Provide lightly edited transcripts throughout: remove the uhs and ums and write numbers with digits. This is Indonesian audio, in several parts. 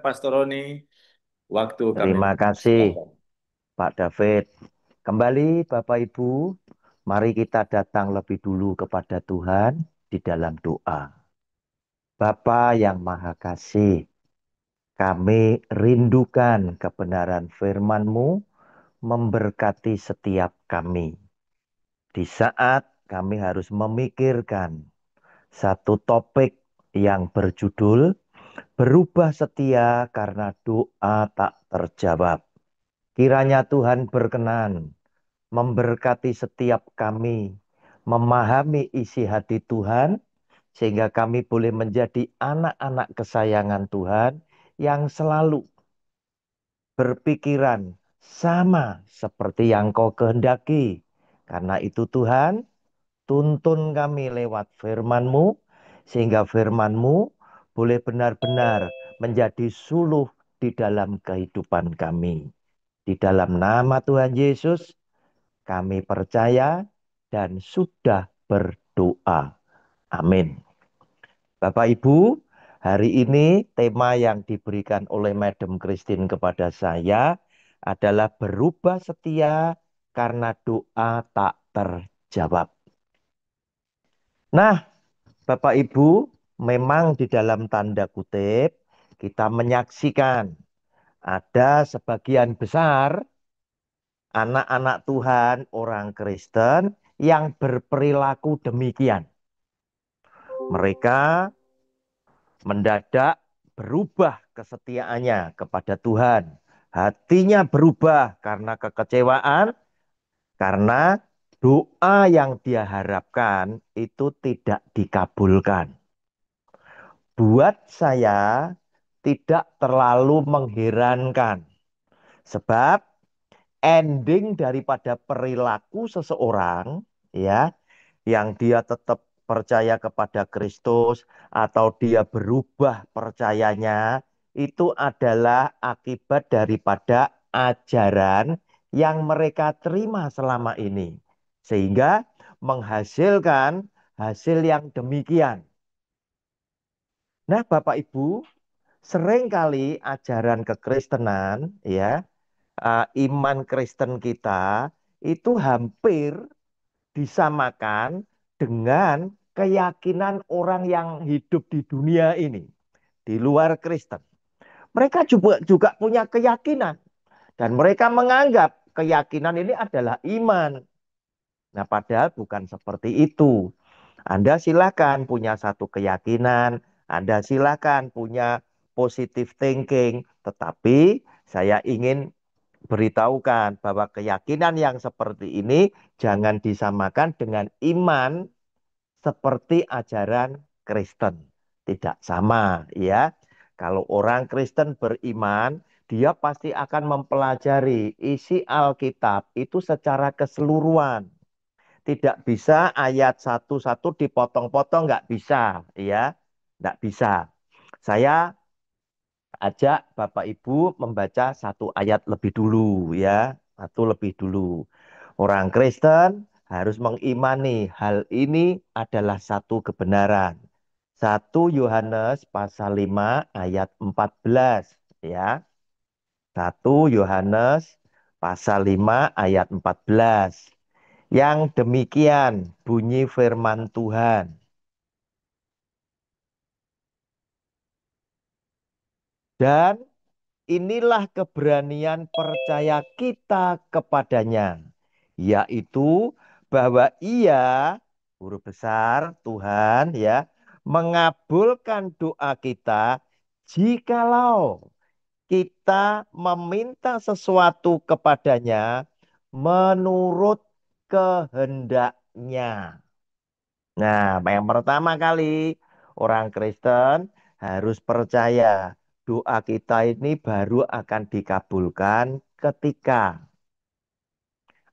Pastor Roni, waktu kami Terima kasih, persilakan. Pak David. Kembali, Bapak Ibu, mari kita datang lebih dulu kepada Tuhan di dalam doa. Bapa yang Maha Kasih, kami rindukan kebenaran firman-Mu memberkati setiap kami. Di saat kami harus memikirkan satu topik yang berjudul berubah setia karena doa tak terjawab. Kiranya Tuhan berkenan memberkati setiap kami, memahami isi hati Tuhan, sehingga kami boleh menjadi anak-anak kesayangan Tuhan yang selalu berpikiran sama seperti yang Kau kehendaki. Karena itu Tuhan, tuntun kami lewat firman-Mu, sehingga firman-Mu boleh benar-benar menjadi suluh di dalam kehidupan kami. Di dalam nama Tuhan Yesus, kami percaya dan sudah berdoa. Amin. Bapak Ibu, hari ini tema yang diberikan oleh Madam Christine kepada saya adalah berubah setia karena doa tak terjawab. Nah, Bapak Ibu, memang di dalam tanda kutip kita menyaksikan ada sebagian besar anak-anak Tuhan, orang Kristen yang berperilaku demikian. Mereka mendadak berubah kesetiaannya kepada Tuhan. Hatinya berubah karena kekecewaan, karena doa yang dia harapkan itu tidak dikabulkan. Buat saya tidak terlalu mengherankan, sebab ending daripada perilaku seseorang ya yang dia tetap percaya kepada Kristus atau dia berubah percayanya itu adalah akibat daripada ajaran yang mereka terima selama ini sehingga menghasilkan hasil yang demikian. Nah, Bapak Ibu, seringkali ajaran kekristenan ya, iman Kristen kita itu hampir disamakan dengan keyakinan orang yang hidup di dunia ini, di luar Kristen. Mereka juga punya keyakinan dan mereka menganggap keyakinan ini adalah iman. Nah, padahal bukan seperti itu. Anda silakan punya satu keyakinan, Anda silakan punya positive thinking, tetapi saya ingin beritahukan bahwa keyakinan yang seperti ini jangan disamakan dengan iman seperti ajaran Kristen. Tidak sama ya. Kalau orang Kristen beriman, dia pasti akan mempelajari isi Alkitab itu secara keseluruhan. Tidak bisa ayat satu-satu dipotong-potong, nggak bisa ya. Nggak bisa. Saya ajak Bapak Ibu membaca satu ayat lebih dulu ya. Satu lebih dulu. Orang Kristen harus mengimani hal ini adalah satu kebenaran. 1 Yohanes pasal 5 ayat 14 ya. 1 Yohanes pasal 5 ayat 14. Yang demikian bunyi firman Tuhan. Dan inilah keberanian percaya kita kepadanya, yaitu bahwa Ia, Guru besar Tuhan ya, mengabulkan doa kita jikalau kita meminta sesuatu kepadanya menurut kehendaknya. Nah, yang pertama kali orang Kristen harus percaya doa kita ini baru akan dikabulkan ketika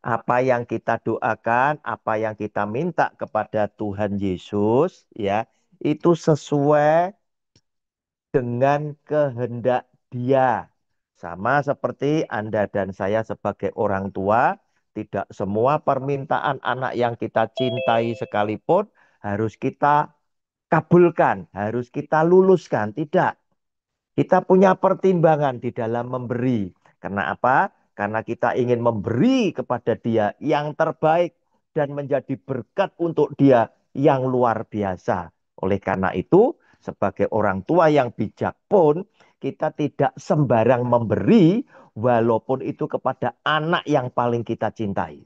apa yang kita doakan, apa yang kita minta kepada Tuhan Yesus, ya, itu sesuai dengan kehendak Dia. Sama seperti Anda dan saya sebagai orang tua, tidak semua permintaan anak yang kita cintai sekalipun harus kita kabulkan, harus kita luluskan. Tidak. Kita punya pertimbangan di dalam memberi. Karena apa? Karena kita ingin memberi kepada dia yang terbaik dan menjadi berkat untuk dia yang luar biasa. Oleh karena itu, sebagai orang tua yang bijak pun, kita tidak sembarang memberi, walaupun itu kepada anak yang paling kita cintai.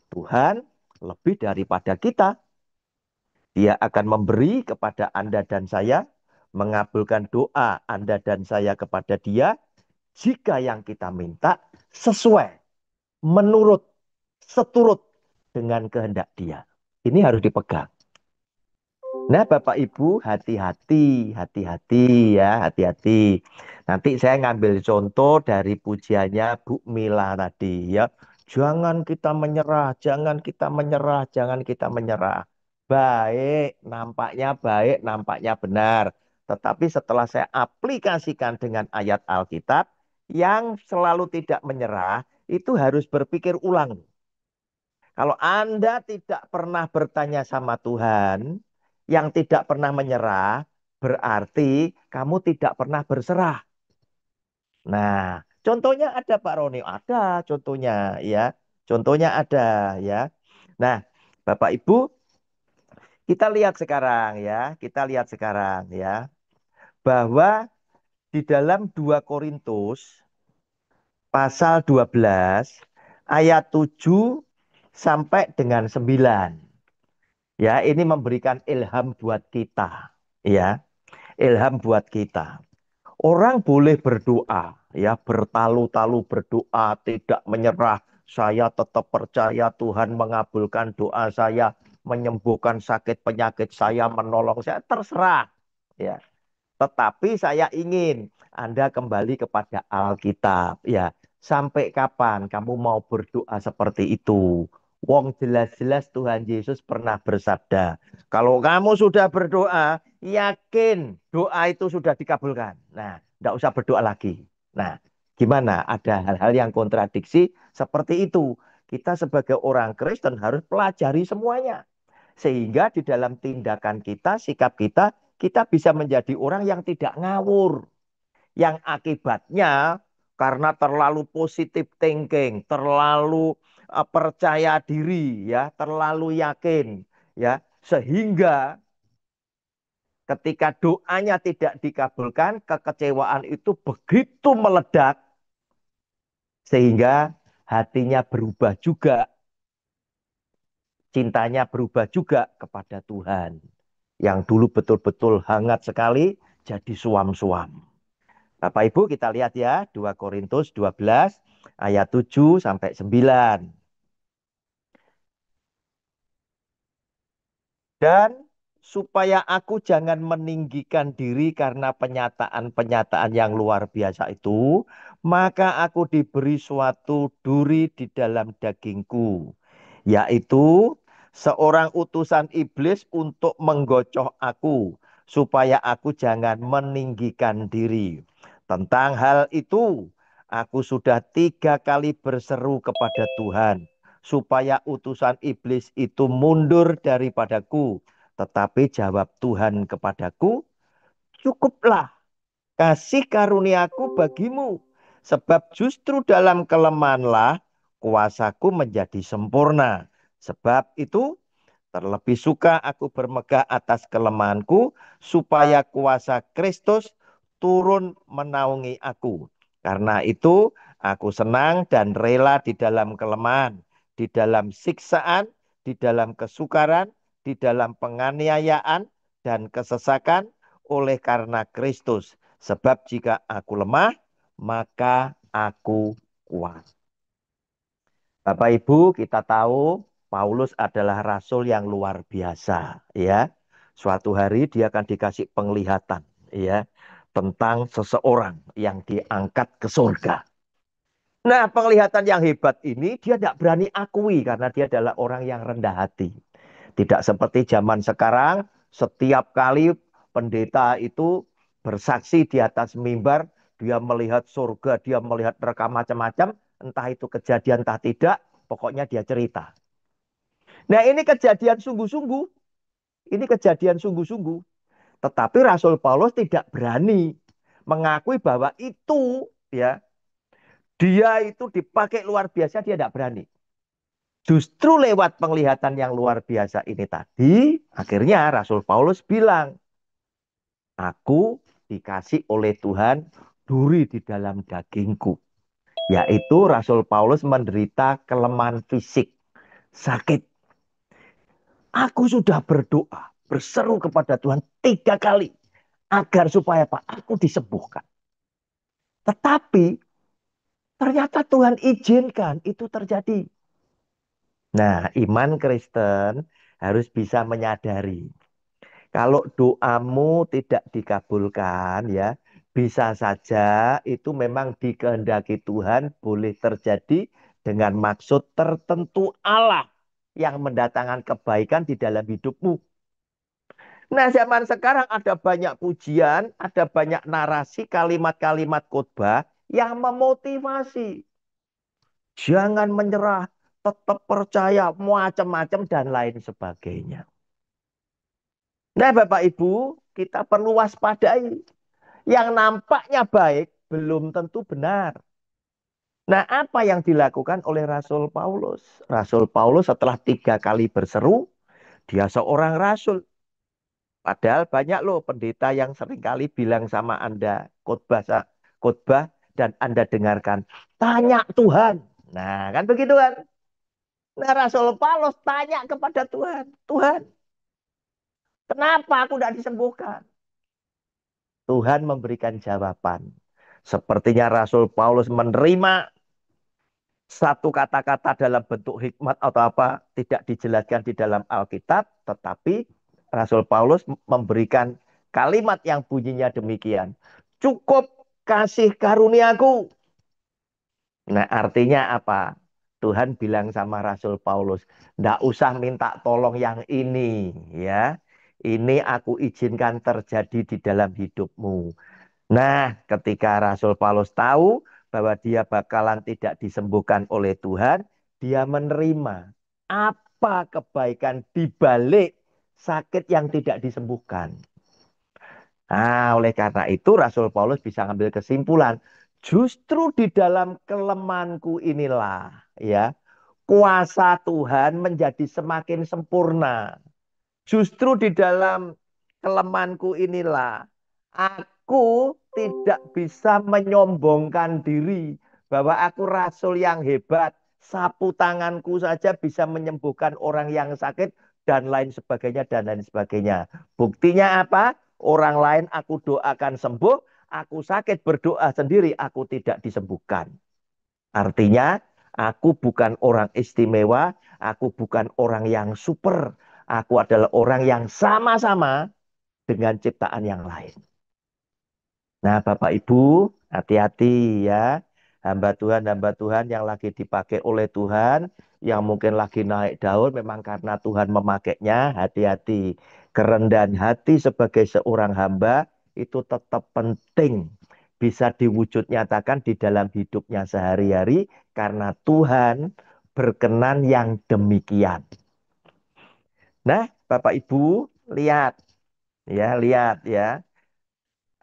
Tuhan lebih daripada kita. Dia akan memberi kepada Anda dan saya, mengabulkan doa Anda dan saya kepada Dia, jika yang kita minta sesuai, menurut, seturut dengan kehendak Dia. Ini harus dipegang. Nah, Bapak Ibu, hati-hati, hati-hati ya, hati-hati. Nanti saya ngambil contoh dari pujiannya Bu Mila tadi ya. Jangan kita menyerah, jangan kita menyerah, jangan kita menyerah. Baik, nampaknya benar. Tetapi setelah saya aplikasikan dengan ayat Alkitab, yang selalu tidak menyerah, itu harus berpikir ulang. Kalau Anda tidak pernah bertanya sama Tuhan, yang tidak pernah menyerah, berarti kamu tidak pernah berserah. Nah, contohnya ada Pak Roni, ada contohnya ya. Contohnya ada ya. Nah, Bapak Ibu, kita lihat sekarang ya, kita lihat sekarang ya, bahwa di dalam 2 Korintus pasal 12 ayat 7 sampai dengan 9. Ya, ini memberikan ilham buat kita. Ya, ilham buat kita. Orang boleh berdoa, ya, bertalu-talu berdoa, tidak menyerah. Saya tetap percaya Tuhan mengabulkan doa saya, menyembuhkan sakit penyakit saya, menolong saya, terserah. Ya, tetapi saya ingin Anda kembali kepada Alkitab. Ya, sampai kapan kamu mau berdoa seperti itu? Wong jelas-jelas Tuhan Yesus pernah bersabda, kalau kamu sudah berdoa, yakin doa itu sudah dikabulkan. Nah, tidak usah berdoa lagi. Nah, gimana? Ada hal-hal yang kontradiksi seperti itu. Kita sebagai orang Kristen harus pelajari semuanya. Sehingga di dalam tindakan kita, sikap kita, kita bisa menjadi orang yang tidak ngawur. Yang akibatnya karena terlalu positif thinking, terlalu percaya diri, ya, terlalu yakin, ya, sehingga ketika doanya tidak dikabulkan, kekecewaan itu begitu meledak sehingga hatinya berubah juga, cintanya berubah juga kepada Tuhan. Yang dulu betul-betul hangat sekali jadi suam-suam. Bapak Ibu kita lihat ya 2 Korintus 12 ayat 7 sampai 9. Dan supaya aku jangan meninggikan diri karena penyataan-penyataan yang luar biasa itu, maka aku diberi suatu duri di dalam dagingku, yaitu seorang utusan iblis untuk menggocoh aku, supaya aku jangan meninggikan diri. Tentang hal itu, aku sudah 3 kali berseru kepada Tuhan supaya utusan iblis itu mundur daripadaku. Tetapi jawab Tuhan kepadaku, cukuplah kasih karuniaku bagimu. Sebab justru dalam kelemahanlah kuasaku menjadi sempurna. Sebab itu terlebih suka aku bermegah atas kelemahanku, supaya kuasa Kristus turun menaungi aku. Karena itu, aku senang dan rela di dalam kelemahan, di dalam siksaan, di dalam kesukaran, di dalam penganiayaan dan kesesakan oleh karena Kristus. Sebab jika aku lemah, maka aku kuat. Bapak Ibu, kita tahu Paulus adalah rasul yang luar biasa, ya. Suatu hari dia akan dikasih penglihatan, ya, tentang seseorang yang diangkat ke surga. Nah, penglihatan yang hebat ini dia tidak berani akui karena dia adalah orang yang rendah hati. Tidak seperti zaman sekarang, setiap kali pendeta itu bersaksi di atas mimbar, dia melihat surga, dia melihat rekam macam-macam, entah itu kejadian entah tidak, pokoknya dia cerita. Nah, ini kejadian sungguh-sungguh, ini kejadian sungguh-sungguh. Tetapi Rasul Paulus tidak berani mengakui bahwa itu ya, dia itu dipakai luar biasa, dia tidak berani. Justru lewat penglihatan yang luar biasa ini tadi, akhirnya Rasul Paulus bilang, aku dikasih oleh Tuhan duri di dalam dagingku. Yaitu Rasul Paulus menderita kelemahan fisik, sakit. Aku sudah berdoa, berseru kepada Tuhan 3 kali. Agar supaya Pak, aku disembuhkan. Tetapi ternyata Tuhan izinkan itu terjadi. Nah, iman Kristen harus bisa menyadari. Kalau doamu tidak dikabulkan ya, bisa saja itu memang dikehendaki Tuhan boleh terjadi dengan maksud tertentu Allah yang mendatangkan kebaikan di dalam hidupmu. Nah, zaman sekarang ada banyak pujian, ada banyak narasi, kalimat-kalimat khotbah yang memotivasi. Jangan menyerah, tetap percaya, macam-macam dan lain sebagainya. Nah, Bapak Ibu, kita perlu waspadai. Yang nampaknya baik belum tentu benar. Nah, apa yang dilakukan oleh Rasul Paulus? Rasul Paulus setelah 3 kali berseru, dia seorang rasul. Padahal banyak loh pendeta yang seringkali bilang sama Anda, khotbah dan Anda dengarkan, tanya Tuhan. Nah, kan begitu kan? Nah, Rasul Paulus tanya kepada Tuhan, Tuhan, kenapa aku tidak disembuhkan? Tuhan memberikan jawaban. Sepertinya Rasul Paulus menerima satu kata-kata dalam bentuk hikmat atau apa tidak dijelaskan di dalam Alkitab, tetapi Rasul Paulus memberikan kalimat yang bunyinya demikian. Cukup kasih karuniaku. Nah, artinya apa? Tuhan bilang sama Rasul Paulus, ndak usah minta tolong yang ini, ya. Ini aku izinkan terjadi di dalam hidupmu. Nah, ketika Rasul Paulus tahu bahwa dia bakalan tidak disembuhkan oleh Tuhan, dia menerima apa kebaikan di balik sakit yang tidak disembuhkan. Nah, oleh karena itu Rasul Paulus bisa ngambil kesimpulan, justru di dalam kelemahanku inilah ya, kuasa Tuhan menjadi semakin sempurna. Justru di dalam kelemahanku inilah aku tidak bisa menyombongkan diri bahwa aku rasul yang hebat. Sapu tanganku saja bisa menyembuhkan orang yang sakit dan lain sebagainya dan lain sebagainya. Buktinya apa? Orang lain aku doakan sembuh, aku sakit berdoa sendiri aku tidak disembuhkan. Artinya aku bukan orang istimewa, aku bukan orang yang super. Aku adalah orang yang sama-sama dengan ciptaan yang lain. Nah, Bapak Ibu, hati-hati ya. Hamba Tuhan yang lagi dipakai oleh Tuhan, yang mungkin lagi naik daun, memang karena Tuhan memakainya, hati-hati. Kerendahan hati sebagai seorang hamba itu tetap penting. Bisa diwujud nyatakan di dalam hidupnya sehari-hari, karena Tuhan berkenan yang demikian. Nah, Bapak Ibu, lihat lihat ya.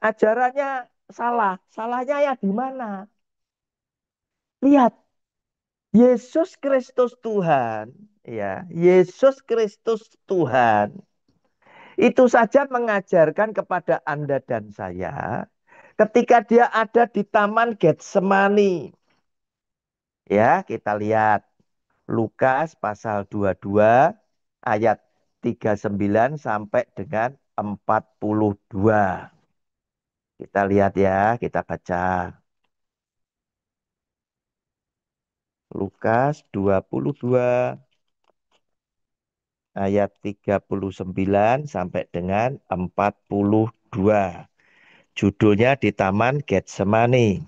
Ajarannya salah. Salahnya ya di mana? Lihat, Yesus Kristus Tuhan, ya. Yesus Kristus Tuhan itu saja mengajarkan kepada Anda dan saya ketika dia ada di Taman Getsemani. Ya, kita lihat Lukas pasal 22 ayat 39 sampai dengan 42. Kita lihat ya, kita baca. Lukas 22 ayat 39 sampai dengan 42. Judulnya di Taman Getsemani.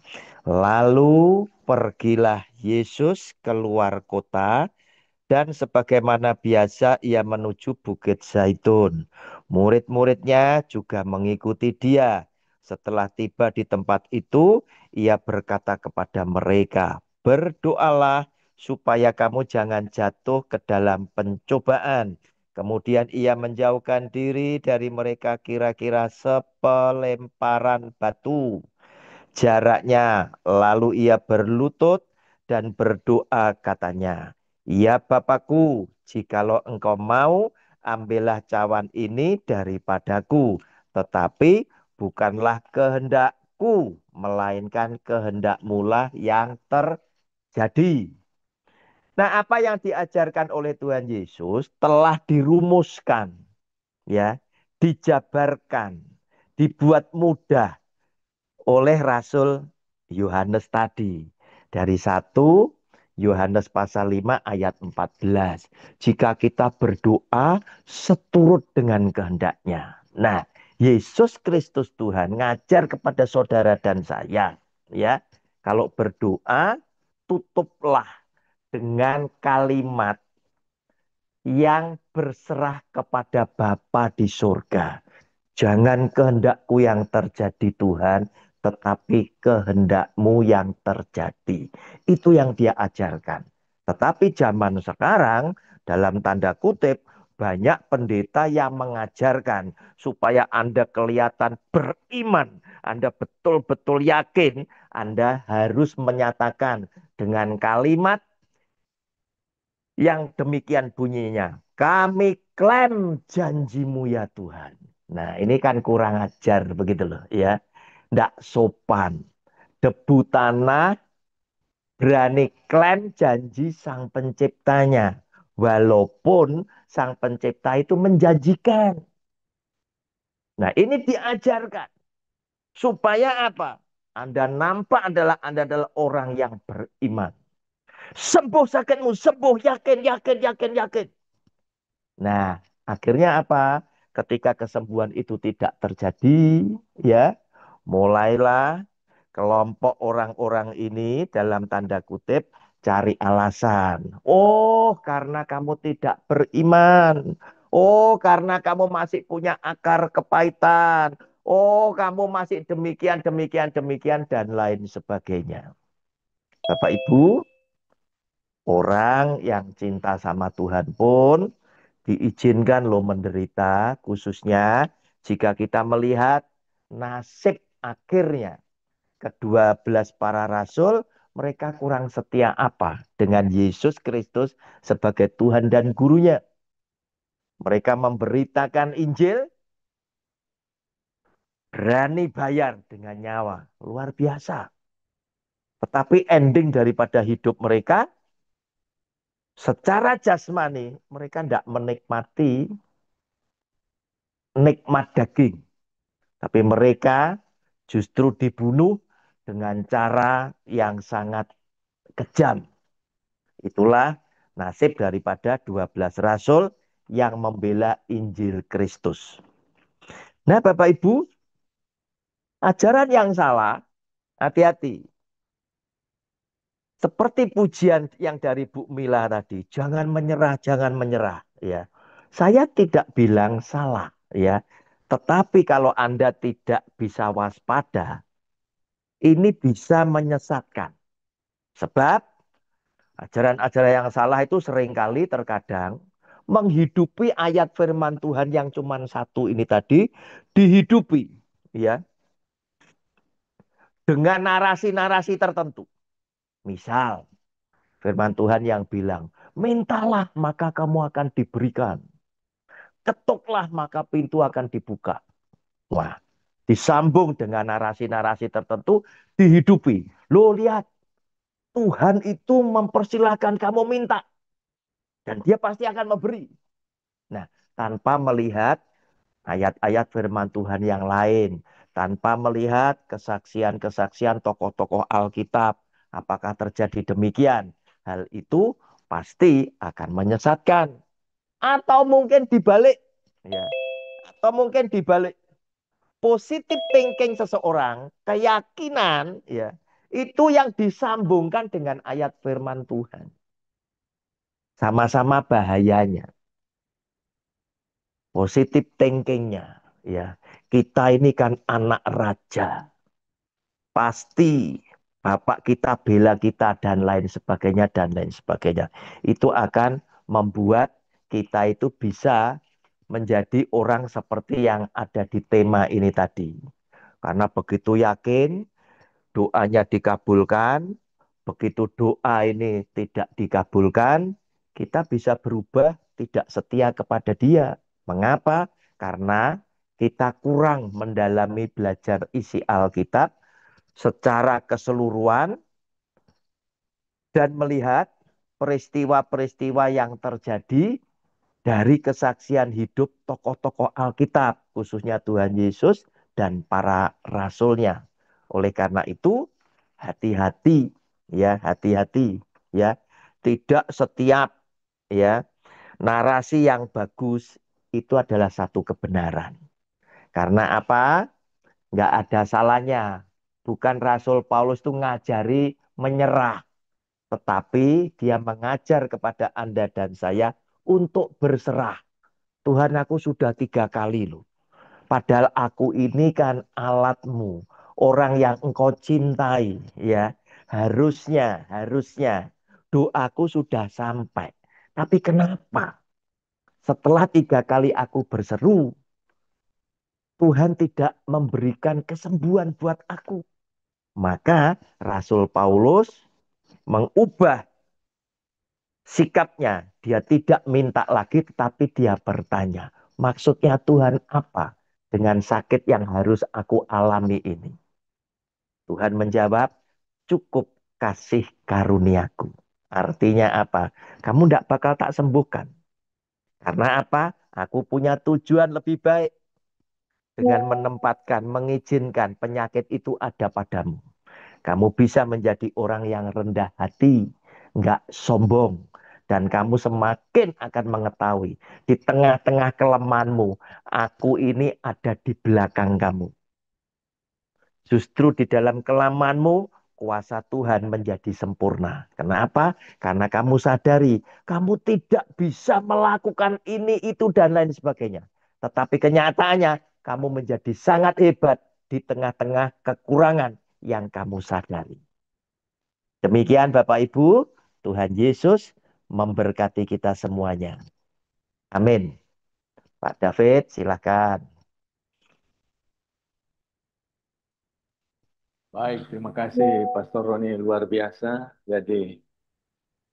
Lalu pergilah Yesus keluar kota dan sebagaimana biasa ia menuju Bukit Zaitun. Murid-muridnya juga mengikuti dia. Setelah tiba di tempat itu, ia berkata kepada mereka, "Berdoalah supaya kamu jangan jatuh ke dalam pencobaan." Kemudian ia menjauhkan diri dari mereka kira-kira sepelemparan batu jaraknya. Lalu ia berlutut dan berdoa katanya, "Ya Bapakku, jikalau engkau mau, ambillah cawan ini daripadaku. Tetapi bukanlah kehendakku, melainkan kehendakmu lah yang terjadi." Nah, apa yang diajarkan oleh Tuhan Yesus telah dirumuskan, ya, dijabarkan, dibuat mudah oleh Rasul Yohanes tadi. Dari 1 Yohanes pasal 5 ayat 14. Jika kita berdoa seturut dengan kehendaknya. Nah, Yesus Kristus Tuhan ngajar kepada saudara dan saya, ya. Kalau berdoa, tutuplah dengan kalimat yang berserah kepada Bapa di surga. Jangan kehendakku yang terjadi Tuhan, tetapi kehendakmu yang terjadi. Itu yang dia ajarkan. Tetapi zaman sekarang, dalam tanda kutip, banyak pendeta yang mengajarkan supaya Anda kelihatan beriman. Anda betul-betul yakin, Anda harus menyatakan dengan kalimat yang demikian bunyinya. Kami klaim janjimu ya Tuhan. Nah, ini kan kurang ajar begitu loh ya. Nggak sopan. Debu tanah berani klaim janji sang penciptanya. Walaupun sang pencipta itu menjanjikan. Nah, ini diajarkan. Supaya apa? Anda nampak Anda adalah orang yang beriman. Sembuh sakitmu, sembuh, yakin, yakin, yakin, yakin. Nah, akhirnya apa? Ketika kesembuhan itu tidak terjadi, ya, mulailah kelompok orang-orang ini dalam tanda kutip cari alasan. Oh, karena kamu tidak beriman. Oh, karena kamu masih punya akar kepahitan. Oh, kamu masih demikian, demikian, demikian, dan lain sebagainya. Bapak Ibu, orang yang cinta sama Tuhan pun diizinkan loh menderita, khususnya jika kita melihat nasib akhirnya kedua belas para rasul, mereka kurang setia apa dengan Yesus Kristus sebagai Tuhan dan gurunya. Mereka memberitakan Injil, berani bayar dengan nyawa. Luar biasa. Tetapi ending daripada hidup mereka, secara jasmani, mereka tidak menikmati nikmat daging. Tapi mereka justru dibunuh dengan cara yang sangat kejam. Itulah nasib daripada 12 rasul yang membela Injil Kristus. Nah, Bapak Ibu, ajaran yang salah, hati-hati. Seperti pujian yang dari Bu Mila tadi, jangan menyerah, jangan menyerah, ya. Saya tidak bilang salah, ya. Tetapi kalau Anda tidak bisa waspada, ini bisa menyesatkan. Sebab ajaran-ajaran yang salah itu seringkali terkadang menghidupi ayat firman Tuhan yang cuma satu ini tadi, dihidupi, ya, dengan narasi-narasi tertentu. Misal firman Tuhan yang bilang, mintalah maka kamu akan diberikan. Ketuklah maka pintu akan dibuka. Wah, disambung dengan narasi-narasi tertentu, dihidupi. Lo lihat, Tuhan itu mempersilahkan kamu minta. Dan dia pasti akan memberi. Nah, tanpa melihat ayat-ayat firman Tuhan yang lain. Tanpa melihat kesaksian-kesaksian tokoh-tokoh Alkitab. Apakah terjadi demikian? Hal itu pasti akan menyesatkan. Atau mungkin dibalik. Ya. Atau mungkin dibalik. Positive thinking seseorang, keyakinan, ya, Itu yang disambungkan dengan ayat firman Tuhan. Sama-sama bahayanya. Positif thinkingnya. Ya, kita ini kan anak raja. Pasti bapak kita bela kita dan lain sebagainya dan lain sebagainya. Itu akan membuat kita itu bisa menjadi orang seperti yang ada di tema ini tadi. Karena begitu yakin doanya dikabulkan, begitu doa ini tidak dikabulkan, kita bisa berubah tidak setia kepada dia. Mengapa? Karena kita kurang mendalami belajar isi Alkitab secara keseluruhan dan melihat peristiwa-peristiwa yang terjadi dari kesaksian hidup tokoh-tokoh Alkitab, khususnya Tuhan Yesus dan para rasulnya. Oleh karena itu, hati-hati ya, hati-hati ya. Tidak setiap ya narasi yang bagus itu adalah satu kebenaran. Karena apa? Nggak ada salahnya. Bukan Rasul Paulus itu ngajari menyerah, tetapi dia mengajar kepada Anda dan saya untuk berserah. Tuhan, aku sudah 3 kali loh. Padahal aku ini kan alatmu, orang yang engkau cintai, ya. Harusnya doaku sudah sampai. Tapi kenapa? Setelah 3 kali aku berseru, Tuhan tidak memberikan kesembuhan buat aku. Maka Rasul Paulus mengubah sikapnya. Dia tidak minta lagi, tetapi dia bertanya, maksudnya Tuhan apa dengan sakit yang harus aku alami ini? Tuhan menjawab, cukup kasih karuniaku. Artinya apa? Kamu tidak bakal tak sembuhkan. Karena apa? Aku punya tujuan lebih baik dengan menempatkan, mengizinkan penyakit itu ada padamu. Kamu bisa menjadi orang yang rendah hati, nggak sombong. Dan kamu semakin akan mengetahui di tengah-tengah kelemahanmu, aku ini ada di belakang kamu. Justru di dalam kelemahanmu, kuasa Tuhan menjadi sempurna. Kenapa? Karena kamu sadari, kamu tidak bisa melakukan ini, itu, dan lain sebagainya. Tetapi kenyataannya, kamu menjadi sangat hebat di tengah-tengah kekurangan yang kamu sadari. Demikian Bapak Ibu, Tuhan Yesus memberkati kita semuanya. Amin. Pak David, silakan. Baik, terima kasih Pastor Roni, luar biasa. Jadi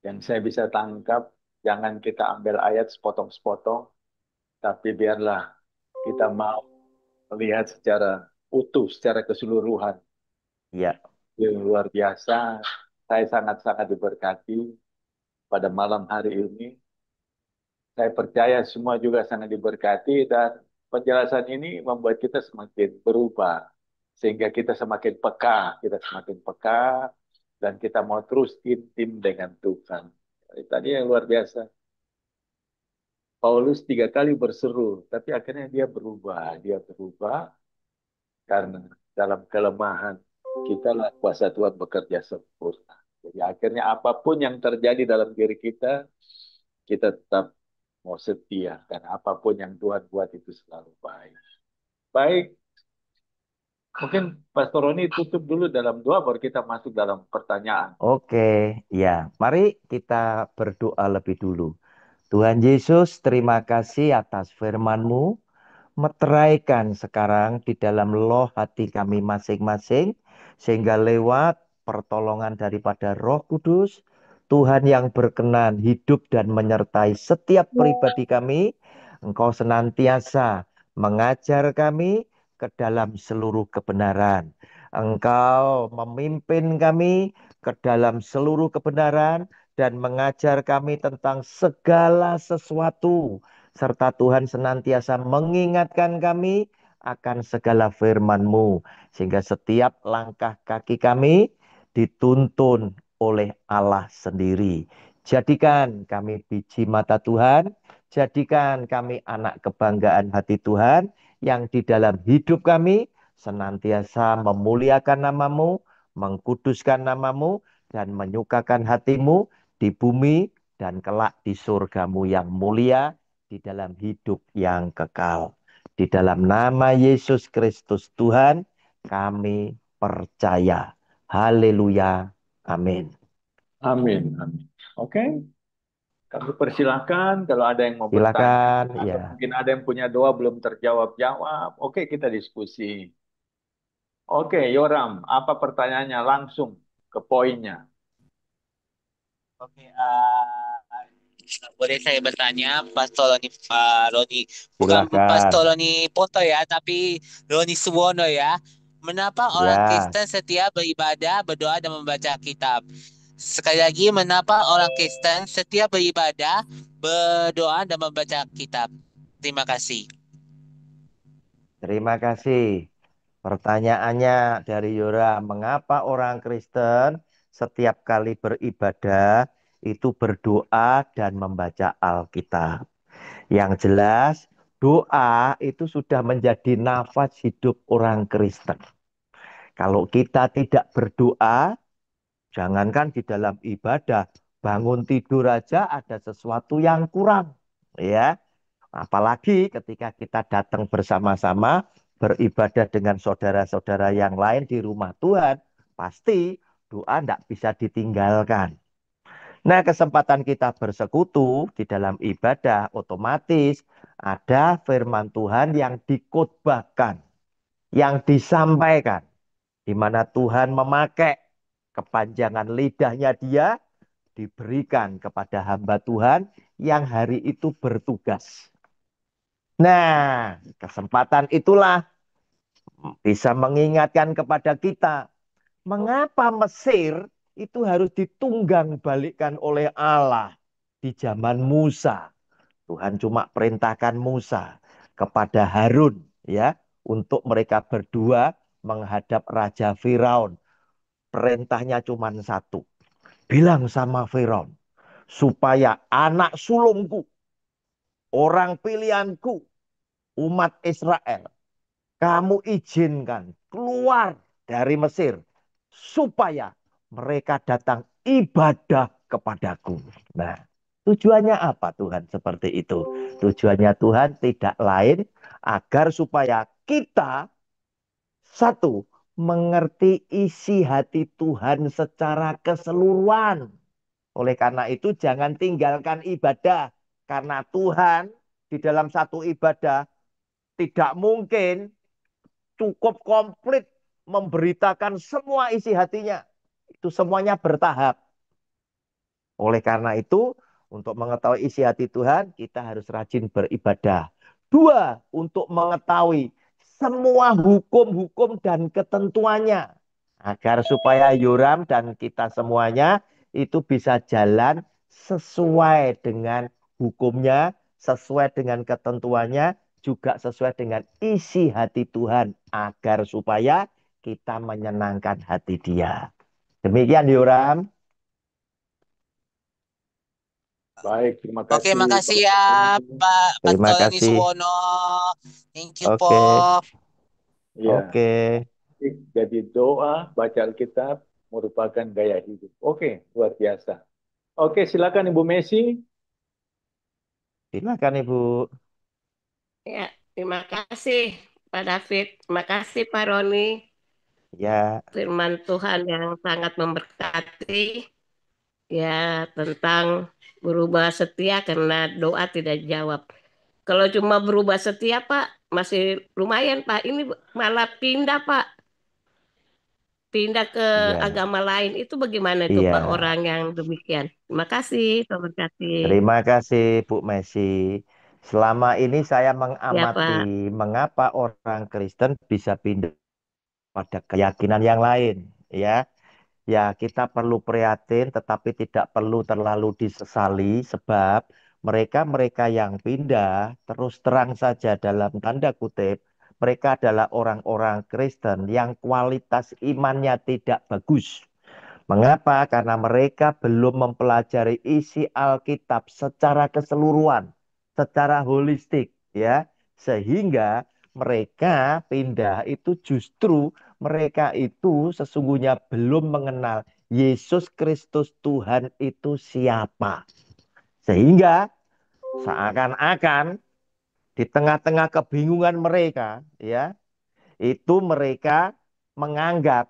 yang saya bisa tangkap, jangan kita ambil ayat sepotong-sepotong, tapi biarlah kita mau melihat secara utuh, secara keseluruhan. Ya, Yang luar biasa, saya sangat-sangat diberkati pada malam hari ini. Saya percaya semua juga sangat diberkati dan penjelasan ini membuat kita semakin berubah. Sehingga kita semakin peka dan kita mau terus intim dengan Tuhan. Tadi yang luar biasa. Paulus 3 kali berseru, tapi akhirnya dia berubah. Dia berubah karena dalam kelemahan kita lah kuasa Tuhan bekerja sempurna. Jadi akhirnya apapun yang terjadi dalam diri kita, kita tetap mau setia. Karena apapun yang Tuhan buat itu selalu baik. Baik, mungkin Pastor Roni tutup dulu dalam doa, baru kita masuk dalam pertanyaan. oke. Ya, mari kita berdoa lebih dulu. Tuhan Yesus, terima kasih atas firman-Mu. Meteraikan sekarang di dalam loh hati kami masing-masing, sehingga lewat pertolongan daripada Roh Kudus, Tuhan yang berkenan hidup dan menyertai setiap pribadi kami, Engkau senantiasa mengajar kami ke dalam seluruh kebenaran. Engkau memimpin kami ke dalam seluruh kebenaran dan mengajar kami tentang segala sesuatu, serta Tuhan senantiasa mengingatkan kami akan segala firman-Mu, sehingga setiap langkah kaki kami dituntun oleh Allah sendiri. Jadikan kami biji mata Tuhan, jadikan kami anak kebanggaan hati Tuhan, yang di dalam hidup kami senantiasa memuliakan nama-Mu, mengkuduskan namamu, dan menyukakan hatimu di bumi dan kelak di surgamu yang mulia, di dalam hidup yang kekal. Di dalam nama Yesus Kristus Tuhan, kami percaya. Haleluya. Amin. Amin. Amin. Oke, kami persilahkan kalau ada yang mau bertanya Silakan, atau ya. mungkin ada yang punya doa belum terjawab-jawab. Oke, kita diskusi. Oke, Yoram, apa pertanyaannya? Langsung ke poinnya. Oke, boleh saya bertanya, Pastor Roni, bukan Silakan. Pastor Roni Poto ya, tapi Roni Suwono ya. Mengapa orang Ya, Kristen setia beribadah, berdoa, dan membaca kitab? Sekali lagi, mengapa orang Kristen setia beribadah, berdoa, dan membaca kitab? Terima kasih. terima kasih. Pertanyaannya dari Yora, mengapa orang Kristen setiap kali beribadah itu berdoa dan membaca Alkitab? Yang jelas, doa itu sudah menjadi nafas hidup orang Kristen. Kalau kita tidak berdoa, jangankan di dalam ibadah, bangun tidur aja ada sesuatu yang kurang. Ya, apalagi ketika kita datang bersama-sama beribadah dengan saudara-saudara yang lain di rumah Tuhan, pasti doa tidak bisa ditinggalkan. Nah, kesempatan kita bersekutu di dalam ibadah otomatis ada firman Tuhan yang dikhotbahkan, yang disampaikan, di mana Tuhan memakai kepanjangan lidahnya dia diberikan kepada hamba Tuhan yang hari itu bertugas. Nah, kesempatan itulah bisa mengingatkan kepada kita, mengapa Mesir itu harus ditunggang balikkan oleh Allah di zaman Musa. Tuhan cuma perintahkan Musa kepada Harun ya untuk mereka berdua menghadap Raja Firaun. Perintahnya cuma satu. Bilang sama Firaun supaya anak sulungku, orang pilihanku, umat Israel, kamu izinkan keluar dari Mesir supaya mereka datang ibadah kepadaku. Nah, tujuannya apa Tuhan seperti itu? Tujuannya Tuhan tidak lain agar supaya kita satu mengerti isi hati Tuhan secara keseluruhan. Oleh karena itu jangan tinggalkan ibadah karena Tuhan di dalam satu ibadah tidak mungkin cukup komplit memberitakan semua isi hatinya. Itu semuanya bertahap. Oleh karena itu, untuk mengetahui isi hati Tuhan, kita harus rajin beribadah. Dua, untuk mengetahui semua hukum-hukum dan ketentuannya. Agar supaya Yoram dan kita semuanya itu bisa jalan sesuai dengan hukumnya, sesuai dengan ketentuannya, juga sesuai dengan isi hati Tuhan. Agar supaya kita menyenangkan hati dia. Demikian Yoram. Baik, terima Oke, kasih. makasih ya, Pak Terima Pastor Roni kasih. Suwono. Thank you, Oke, po. Ya, oke. jadi doa, baca Alkitab merupakan gaya hidup. Oke, luar biasa. Oke, silakan Ibu Messi. Silakan Ibu. Ya, terima kasih Pak David. Terima kasih Pak Roni. Ya, Firman Tuhan yang sangat memberkati. Ya, tentang berubah setia karena doa tidak jawab. Kalau cuma berubah setia, Pak, masih lumayan, Pak. Ini malah pindah, Pak. Pindah ke iya, agama lain. Itu bagaimana itu, iya. Pak, orang yang demikian? Terima kasih, Pak berkati. Terima kasih Bu Messi. Selama ini saya Ya, mengamati Pak. mengapa orang Kristen bisa pindah pada keyakinan yang lain. Ya, ya kita perlu prihatin tetapi tidak perlu terlalu disesali sebab mereka-mereka yang pindah terus terang saja dalam tanda kutip mereka adalah orang-orang Kristen yang kualitas imannya tidak bagus. Mengapa? Karena mereka belum mempelajari isi Alkitab secara keseluruhan, secara holistik, ya. Sehingga mereka pindah itu justru mereka itu sesungguhnya belum mengenal Yesus Kristus Tuhan itu siapa. Sehingga seakan-akan di tengah-tengah kebingungan mereka, ya, itu mereka menganggap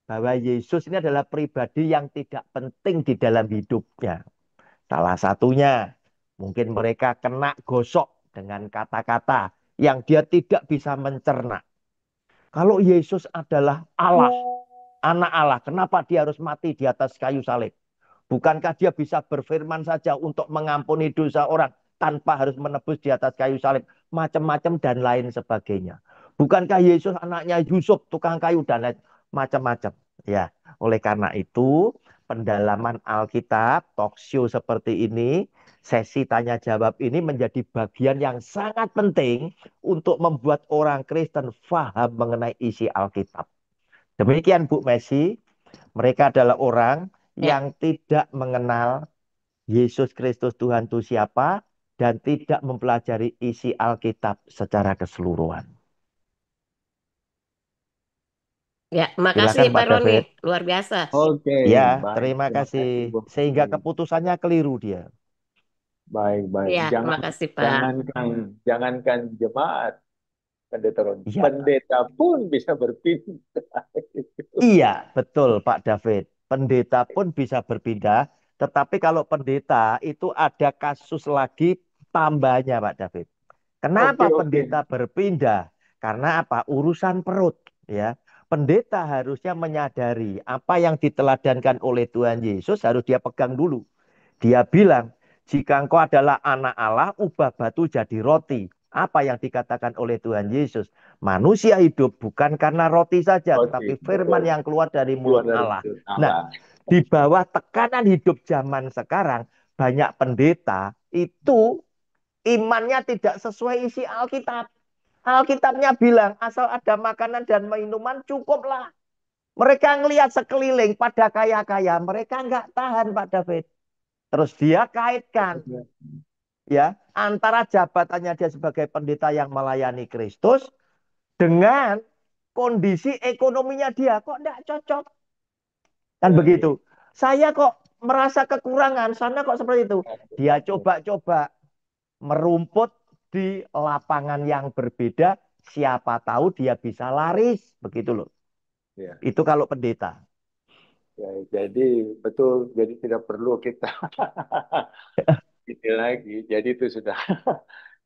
bahwa Yesus ini adalah pribadi yang tidak penting di dalam hidupnya. Salah satunya, mungkin mereka kena gosok dengan kata-kata yang dia tidak bisa mencerna. Kalau Yesus adalah Allah, anak Allah, kenapa dia harus mati di atas kayu salib? Bukankah dia bisa berfirman saja untuk mengampuni dosa orang tanpa harus menebus di atas kayu salib? Macam-macam dan lain sebagainya. Bukankah Yesus anaknya Yusuf, tukang kayu dan lain macam-macam. Ya, oleh karena itu pendalaman Alkitab, talkshow seperti ini, sesi tanya jawab ini menjadi bagian yang sangat penting untuk membuat orang Kristen faham mengenai isi Alkitab. Demikian Bu Messi, mereka adalah orang Ya, yang tidak mengenal Yesus Kristus Tuhan itu siapa dan tidak mempelajari isi Alkitab secara keseluruhan. ya, makasih Silakan Pak Pak Roni, David. luar biasa. Oke, Ya, baik. terima Terima kasih. kasih, Bu. Sehingga keputusannya keliru dia. Baik, baik. Ya, makasih Pak. Jangankan jemaat, pendeta Ron. Iya, Pendeta pun bisa berpindah. iya, betul Pak David. Pendeta pun bisa berpindah, tetapi kalau pendeta itu ada kasus lagi tambahnya Pak David. Kenapa Oke, oke. pendeta berpindah? Karena apa? Urusan perut, ya. Pendeta harusnya menyadari apa yang diteladankan oleh Tuhan Yesus harus dia pegang dulu. Dia bilang, jika engkau adalah anak Allah, ubah batu jadi roti. Apa yang dikatakan oleh Tuhan Yesus? Manusia hidup bukan karena roti saja, Oke, tetapi firman betul. yang keluar dari Keluar mulut dari Allah. mulut Nah, Allah. di bawah tekanan hidup zaman sekarang, banyak pendeta itu imannya tidak sesuai isi Alkitab. Alkitabnya bilang, asal ada makanan dan minuman cukuplah. Mereka ngelihat sekeliling pada kaya-kaya, mereka nggak tahan Pak David. Terus dia kaitkan ya antara jabatannya dia sebagai pendeta yang melayani Kristus dengan kondisi ekonominya dia kok enggak cocok. Kan Oke. begitu. Saya kok merasa kekurangan, sana kok seperti itu. Dia coba-coba merumput di lapangan yang berbeda, siapa tahu dia bisa laris, begitu loh. Ya, Itu kalau pendeta. ya, jadi betul. Jadi tidak perlu kita ini lagi. Jadi itu sudah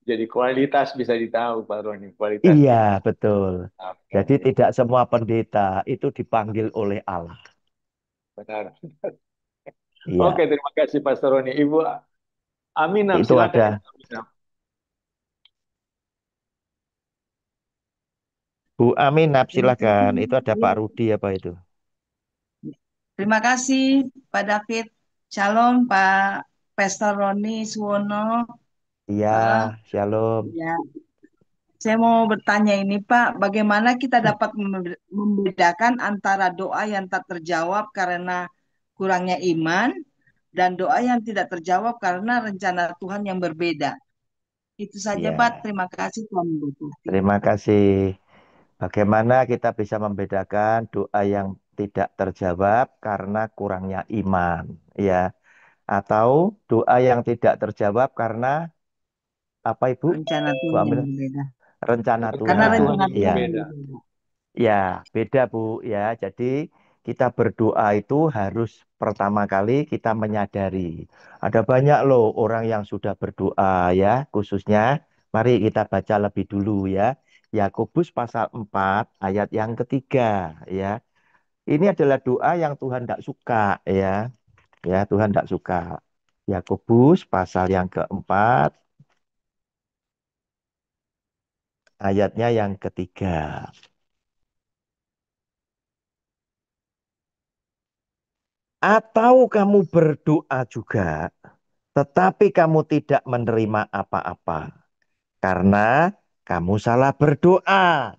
jadi kualitas bisa ditahu, Pak Roni. Kualitas Iya, kita. betul. Oke, Jadi tidak semua pendeta itu dipanggil oleh Allah. benar. Oke, Iya, terima kasih Pastor Roni. Ibu Aminam, itu silakan ada Ibu Aminam. Bu Aminap, Terima silakan. Itu ada Pak kasih. Rudi apa itu? Terima kasih Pak David. Shalom Pak Pastor Roni Suwono. Iya, Eh, Shalom. ya, saya mau bertanya ini Pak, bagaimana kita dapat membedakan antara doa yang tak terjawab karena kurangnya iman dan doa yang tidak terjawab karena rencana Tuhan yang berbeda. Itu saja Pak. Iya, Terima kasih Tuhan memberkati. terima kasih. Bagaimana kita bisa membedakan doa yang tidak terjawab karena kurangnya iman, ya, atau doa yang tidak terjawab karena apa Ibu? Rencana Bu Tuhan yang Aminah? berbeda. Rencana Karena Rencana Tuhan, Tuhan rencana yang Tuhan ya. yang berbeda. berbeda. Ya, beda Bu ya. Jadi kita berdoa itu harus pertama kali kita menyadari. Ada banyak loh orang yang sudah berdoa ya, khususnya mari kita baca lebih dulu ya. Yakobus pasal 4 ayat yang ketiga ya. Ini adalah doa yang Tuhan tidak suka ya. Ya, Tuhan tidak suka. Yakobus pasal yang keempat ayatnya yang ketiga. Atau kamu berdoa juga tetapi kamu tidak menerima apa-apa karena kamu salah berdoa.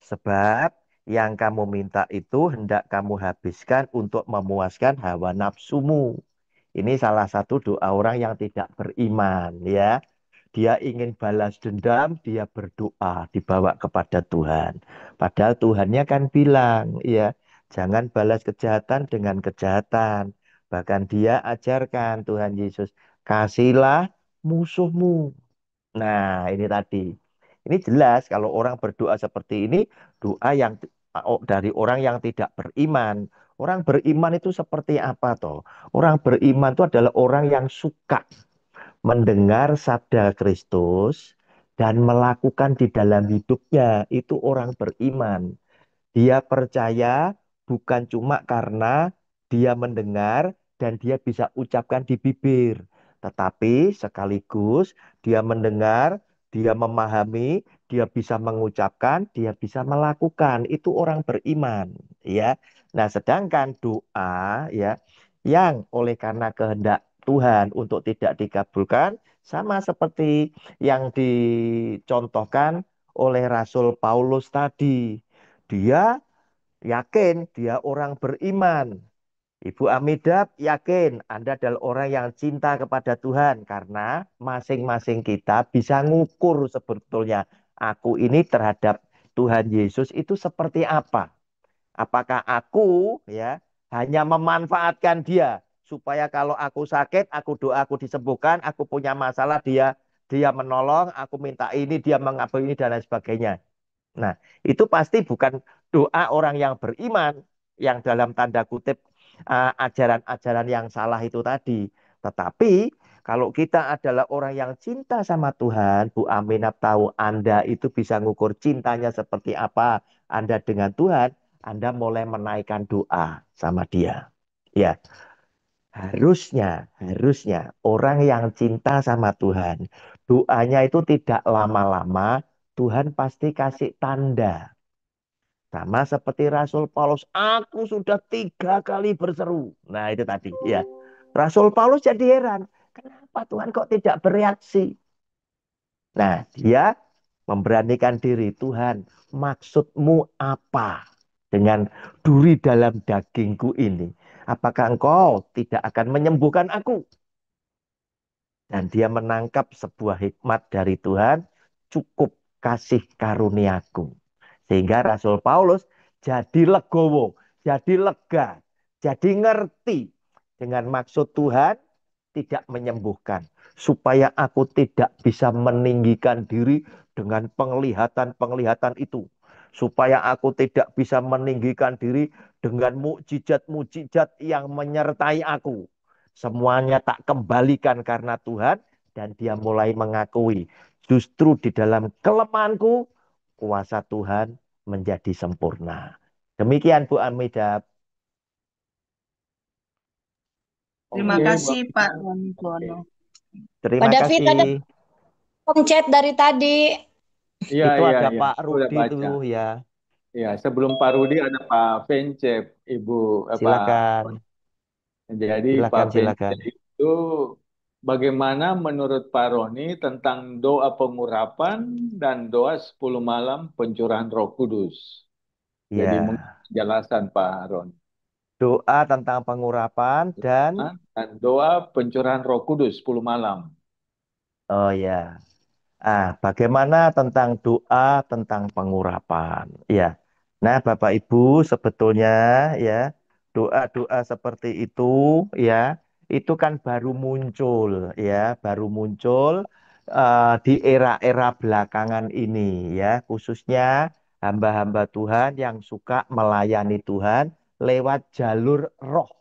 Sebab yang kamu minta itu hendak kamu habiskan untuk memuaskan hawa nafsumu. Ini salah satu doa orang yang tidak beriman ya. dia ingin balas dendam, dia berdoa, dibawa kepada Tuhan. Padahal Tuhannya kan bilang, ya, jangan balas kejahatan dengan kejahatan. Bahkan dia ajarkan Tuhan Yesus, kasihlah musuhmu. Nah, ini tadi. Ini jelas kalau orang berdoa seperti ini, doa yang dari orang yang tidak beriman. Orang beriman itu seperti apa toh? Orang beriman itu adalah orang yang suka mendengar sabda Kristus dan melakukan di dalam hidupnya. Itu orang beriman. Dia percaya bukan cuma karena dia mendengar dan dia bisa ucapkan di bibir, tetapi sekaligus dia mendengar, dia memahami, dia bisa mengucapkan, dia bisa melakukan. Itu orang beriman, ya. Nah, sedangkan doa, ya, yang oleh karena kehendak Tuhan untuk tidak dikabulkan, sama seperti yang dicontohkan oleh Rasul Paulus tadi. Dia yakin dia orang beriman. Ibu Amidab yakin Anda adalah orang yang cinta kepada Tuhan karena masing-masing kita bisa ngukur sebetulnya aku ini terhadap Tuhan Yesus itu seperti apa. Apakah aku ya hanya memanfaatkan dia supaya kalau aku sakit, aku doa, aku disembuhkan, aku punya masalah dia menolong, aku minta ini, dia mengabaikan ini dan lain sebagainya. Nah, itu pasti bukan doa orang yang beriman, yang dalam tanda kutip ajaran-ajaran yang salah itu tadi. Tetapi kalau kita adalah orang yang cinta sama Tuhan, Bu Aminah tahu Anda itu bisa ngukur cintanya seperti apa Anda dengan Tuhan, Anda mulai menaikkan doa sama dia. Ya, harusnya orang yang cinta sama Tuhan, doanya itu tidak lama-lama, Tuhan pasti kasih tanda. Sama seperti Rasul Paulus, aku sudah 3 kali berseru. Nah itu tadi ya. Rasul Paulus jadi heran, kenapa Tuhan kok tidak bereaksi? Nah dia memberanikan diri, Tuhan maksudmu apa dengan duri dalam dagingku ini? Apakah engkau tidak akan menyembuhkan aku? Dan dia menangkap sebuah hikmat dari Tuhan, cukup kasih karuniaku. Sehingga Rasul Paulus jadi legowo, jadi lega, jadi ngerti dengan maksud Tuhan tidak menyembuhkan. Supaya aku tidak bisa meninggikan diri dengan penglihatan-penglihatan itu. Supaya aku tidak bisa meninggikan diri dengan mukjizat-mukjizat yang menyertai aku. Semuanya tak kembalikan karena Tuhan dan dia mulai mengakui justru di dalam kelemahanku kuasa Tuhan menjadi sempurna. Demikian Bu Amidah. Terima Oke, kasih Pak Bapak. Roni Oke. Bono. Terima Pak David ada kasih. chat dari tadi. Iya, Itu iya, ada iya. Pak Saya udah Rudi baca. tuh ya. Ya, sebelum Pak Rudi ada Pak Vencep, Ibu, Pak. Silakan. Jadi Pak Silakan, Vencep silakan. itu bagaimana menurut Pak Roni tentang doa pengurapan dan doa 10 malam pencurahan Roh Kudus? Jadi mungkin Ya, penjelasan Pak Roni. doa tentang pengurapan dan Dan doa pencurahan Roh Kudus 10 malam. oh ya. Bagaimana tentang doa tentang pengurapan? Ya. Nah, Bapak Ibu, sebetulnya ya, doa-doa seperti ya, itu kan baru muncul ya, baru muncul di era-era belakangan ini ya, khususnya hamba-hamba Tuhan yang suka melayani Tuhan lewat jalur roh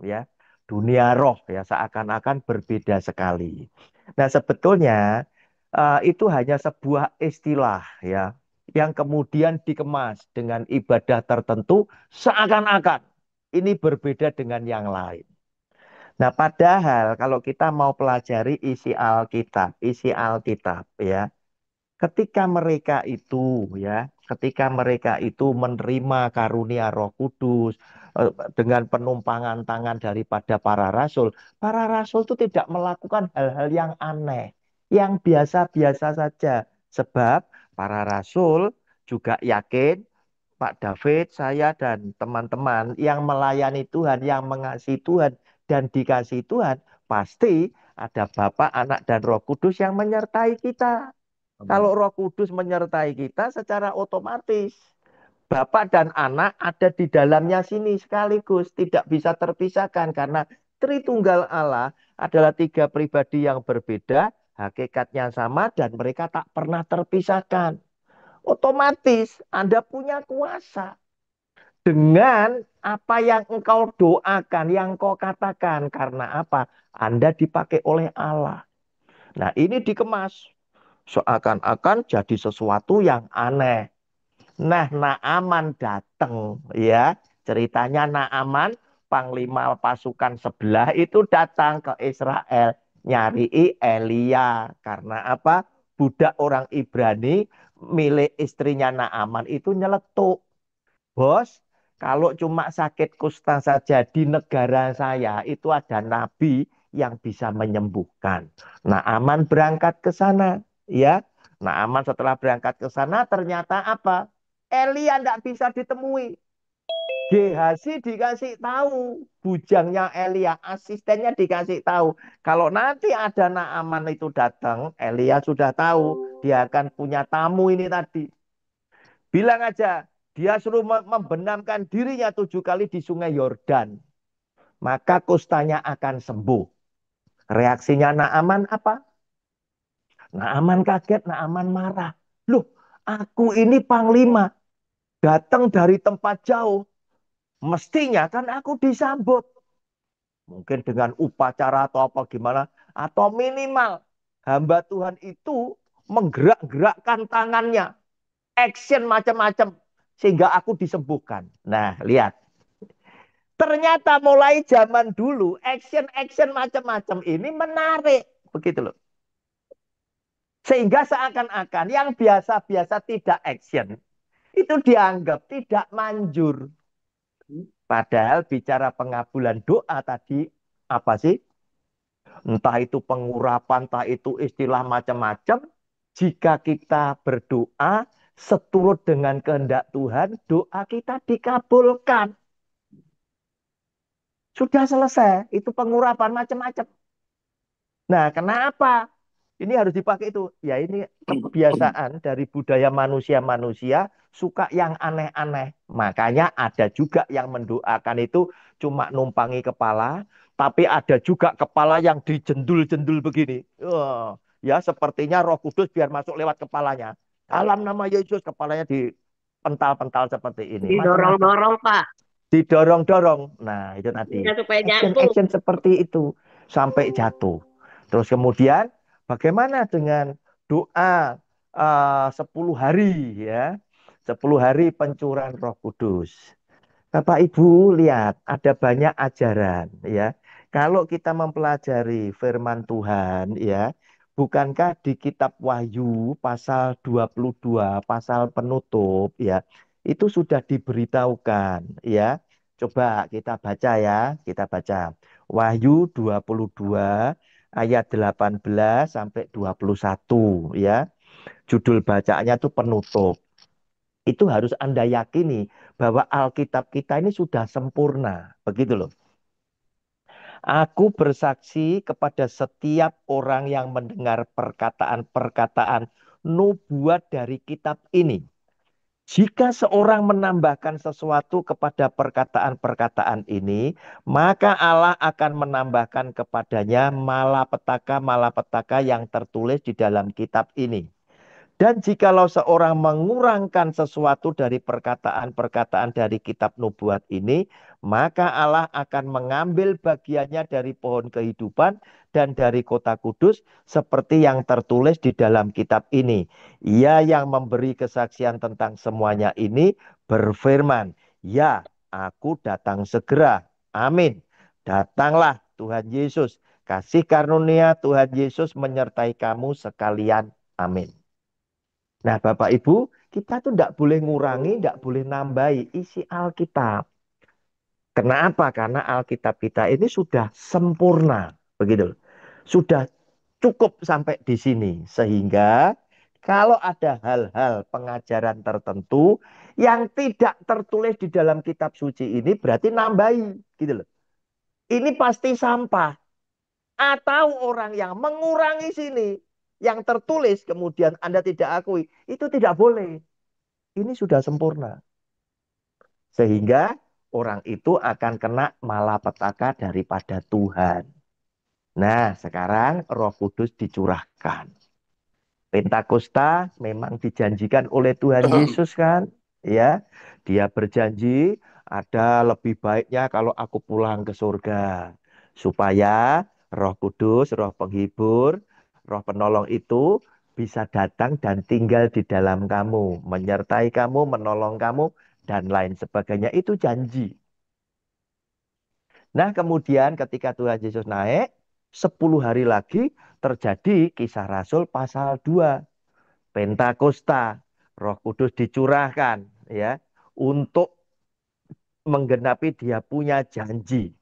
ya. Dunia roh ya, seakan-akan berbeda sekali. Nah, sebetulnya itu hanya sebuah istilah ya yang kemudian dikemas dengan ibadah tertentu seakan-akan ini berbeda dengan yang lain. Nah, padahal kalau kita mau pelajari isi Alkitab ya, ketika mereka itu menerima karunia Roh Kudus dengan penumpangan tangan daripada para rasul itu tidak melakukan hal-hal yang aneh, yang biasa-biasa saja. Sebab para rasul juga yakin Pak David, saya dan teman-teman yang melayani Tuhan, yang mengasihi Tuhan dan dikasihi Tuhan, pasti Ada Bapa, Anak, dan Roh Kudus yang menyertai kita. Kalau Roh Kudus menyertai kita secara otomatis Bapa dan Anak ada di dalamnya sini sekaligus, tidak bisa terpisahkan karena Tritunggal Allah adalah tiga pribadi yang berbeda, hakikatnya sama dan mereka tak pernah terpisahkan. Otomatis Anda punya kuasa dengan apa yang engkau doakan, yang engkau katakan. Karena apa? Anda dipakai oleh Allah. Nah, ini dikemas seakan-akan jadi sesuatu yang aneh. Nah, Naaman datang ya. Ceritanya Naaman, panglima pasukan sebelah itu datang ke Israel nyari Elia. Karena apa? Budak orang Ibrani milik istrinya Naaman itu nyeletuk. Bos, kalau cuma sakit kusta saja di negara saya itu ada nabi yang bisa menyembuhkan. Naaman berangkat ke sana, ya. Naaman setelah berangkat ke sana ternyata apa? Elia tidak bisa ditemui. Gehazi dikasih tahu, bujangnya Elia, asistennya dikasih tahu. Kalau nanti ada Naaman itu datang, Elia sudah tahu dia akan punya tamu ini tadi. Bilang aja, dia suruh membenamkan dirinya 7 kali di sungai Yordan. Maka kustanya akan sembuh. Reaksinya Naaman apa? Naaman kaget, Naaman marah. Loh, aku ini panglima. Datang dari tempat jauh. Mestinya kan aku disambut. Mungkin dengan upacara atau apa gimana. Atau minimal hamba Tuhan itu menggerak-gerakkan tangannya. Action macam-macam. Sehingga aku disembuhkan. Nah, lihat. Ternyata mulai zaman dulu, action-action macam-macam ini menarik. Begitu loh. Sehingga seakan-akan yang biasa-biasa tidak action, itu dianggap tidak manjur. Padahal bicara pengabulan doa tadi, apa sih? Entah itu pengurapan, entah itu istilah macam-macam. Jika kita berdoa seturut dengan kehendak Tuhan, doa kita dikabulkan. Sudah selesai, itu pengurapan macam-macam. Nah, kenapa? Ini harus dipakai itu. Ya ini kebiasaan dari budaya manusia-manusia suka yang aneh-aneh. Makanya ada juga yang mendoakan itu cuma numpangi kepala, tapi ada juga kepala yang dijendul-jendul begini. Ya sepertinya Roh Kudus biar masuk lewat kepalanya. Dalam nama Yesus kepalanya dipental-pental seperti ini. Macam-macam. Didorong-dorong, Pak. Didorong-dorong. Nah, itu tadi. Ya, supaya jatuh. Action-action seperti itu sampai jatuh. Terus kemudian bagaimana dengan doa 10 hari ya? 10 hari pencurahan Roh Kudus. Bapak Ibu lihat ada banyak ajaran ya. Kalau kita mempelajari firman Tuhan ya, bukankah di kitab Wahyu pasal 22 pasal penutup ya, itu sudah diberitahukan ya. Coba kita baca ya, kita baca. Wahyu 22 ayat 18 sampai 21 ya. Judul bacaannya itu penutup. Itu harus Anda yakini bahwa Alkitab kita ini sudah sempurna. Begitu loh. Aku bersaksi kepada setiap orang yang mendengar perkataan-perkataan nubuat dari kitab ini. Jika seorang menambahkan sesuatu kepada perkataan-perkataan ini, maka Allah akan menambahkan kepadanya malapetaka-malapetaka yang tertulis di dalam kitab ini. Dan jikalau seorang mengurangkan sesuatu dari perkataan-perkataan dari kitab nubuat ini, maka Allah akan mengambil bagiannya dari pohon kehidupan dan dari kota kudus seperti yang tertulis di dalam kitab ini. Ia yang memberi kesaksian tentang semuanya ini berfirman, "Ya, aku datang segera." Amin. Datanglah Tuhan Yesus. Kasih karunia Tuhan Yesus menyertai kamu sekalian. Amin. Nah, Bapak Ibu, kita tuh tidak boleh ngurangi, tidak boleh nambahi isi Alkitab. Kenapa? Karena Alkitab kita ini sudah sempurna, begitu. Sudah cukup sampai di sini, sehingga kalau ada hal-hal pengajaran tertentu yang tidak tertulis di dalam kitab suci ini berarti nambahi, gitu loh. Ini pasti sampah. atau orang yang mengurangi sini, yang tertulis kemudian Anda tidak akui, itu tidak boleh. Ini sudah sempurna. Sehingga orang itu akan kena malapetaka daripada Tuhan. Nah, sekarang Roh Kudus dicurahkan. Pentakosta memang dijanjikan oleh Tuhan Yesus kan? Ya, dia berjanji ada lebih baiknya kalau aku pulang ke surga. Supaya Roh Kudus, Roh Penghibur, Roh Penolong itu bisa datang dan tinggal di dalam kamu, menyertai kamu, menolong kamu, dan lain sebagainya. Itu janji. Nah, kemudian ketika Tuhan Yesus naik, 10 hari lagi terjadi Kisah Rasul pasal 2. Pentakosta, Roh Kudus dicurahkan ya untuk menggenapi dia punya janji.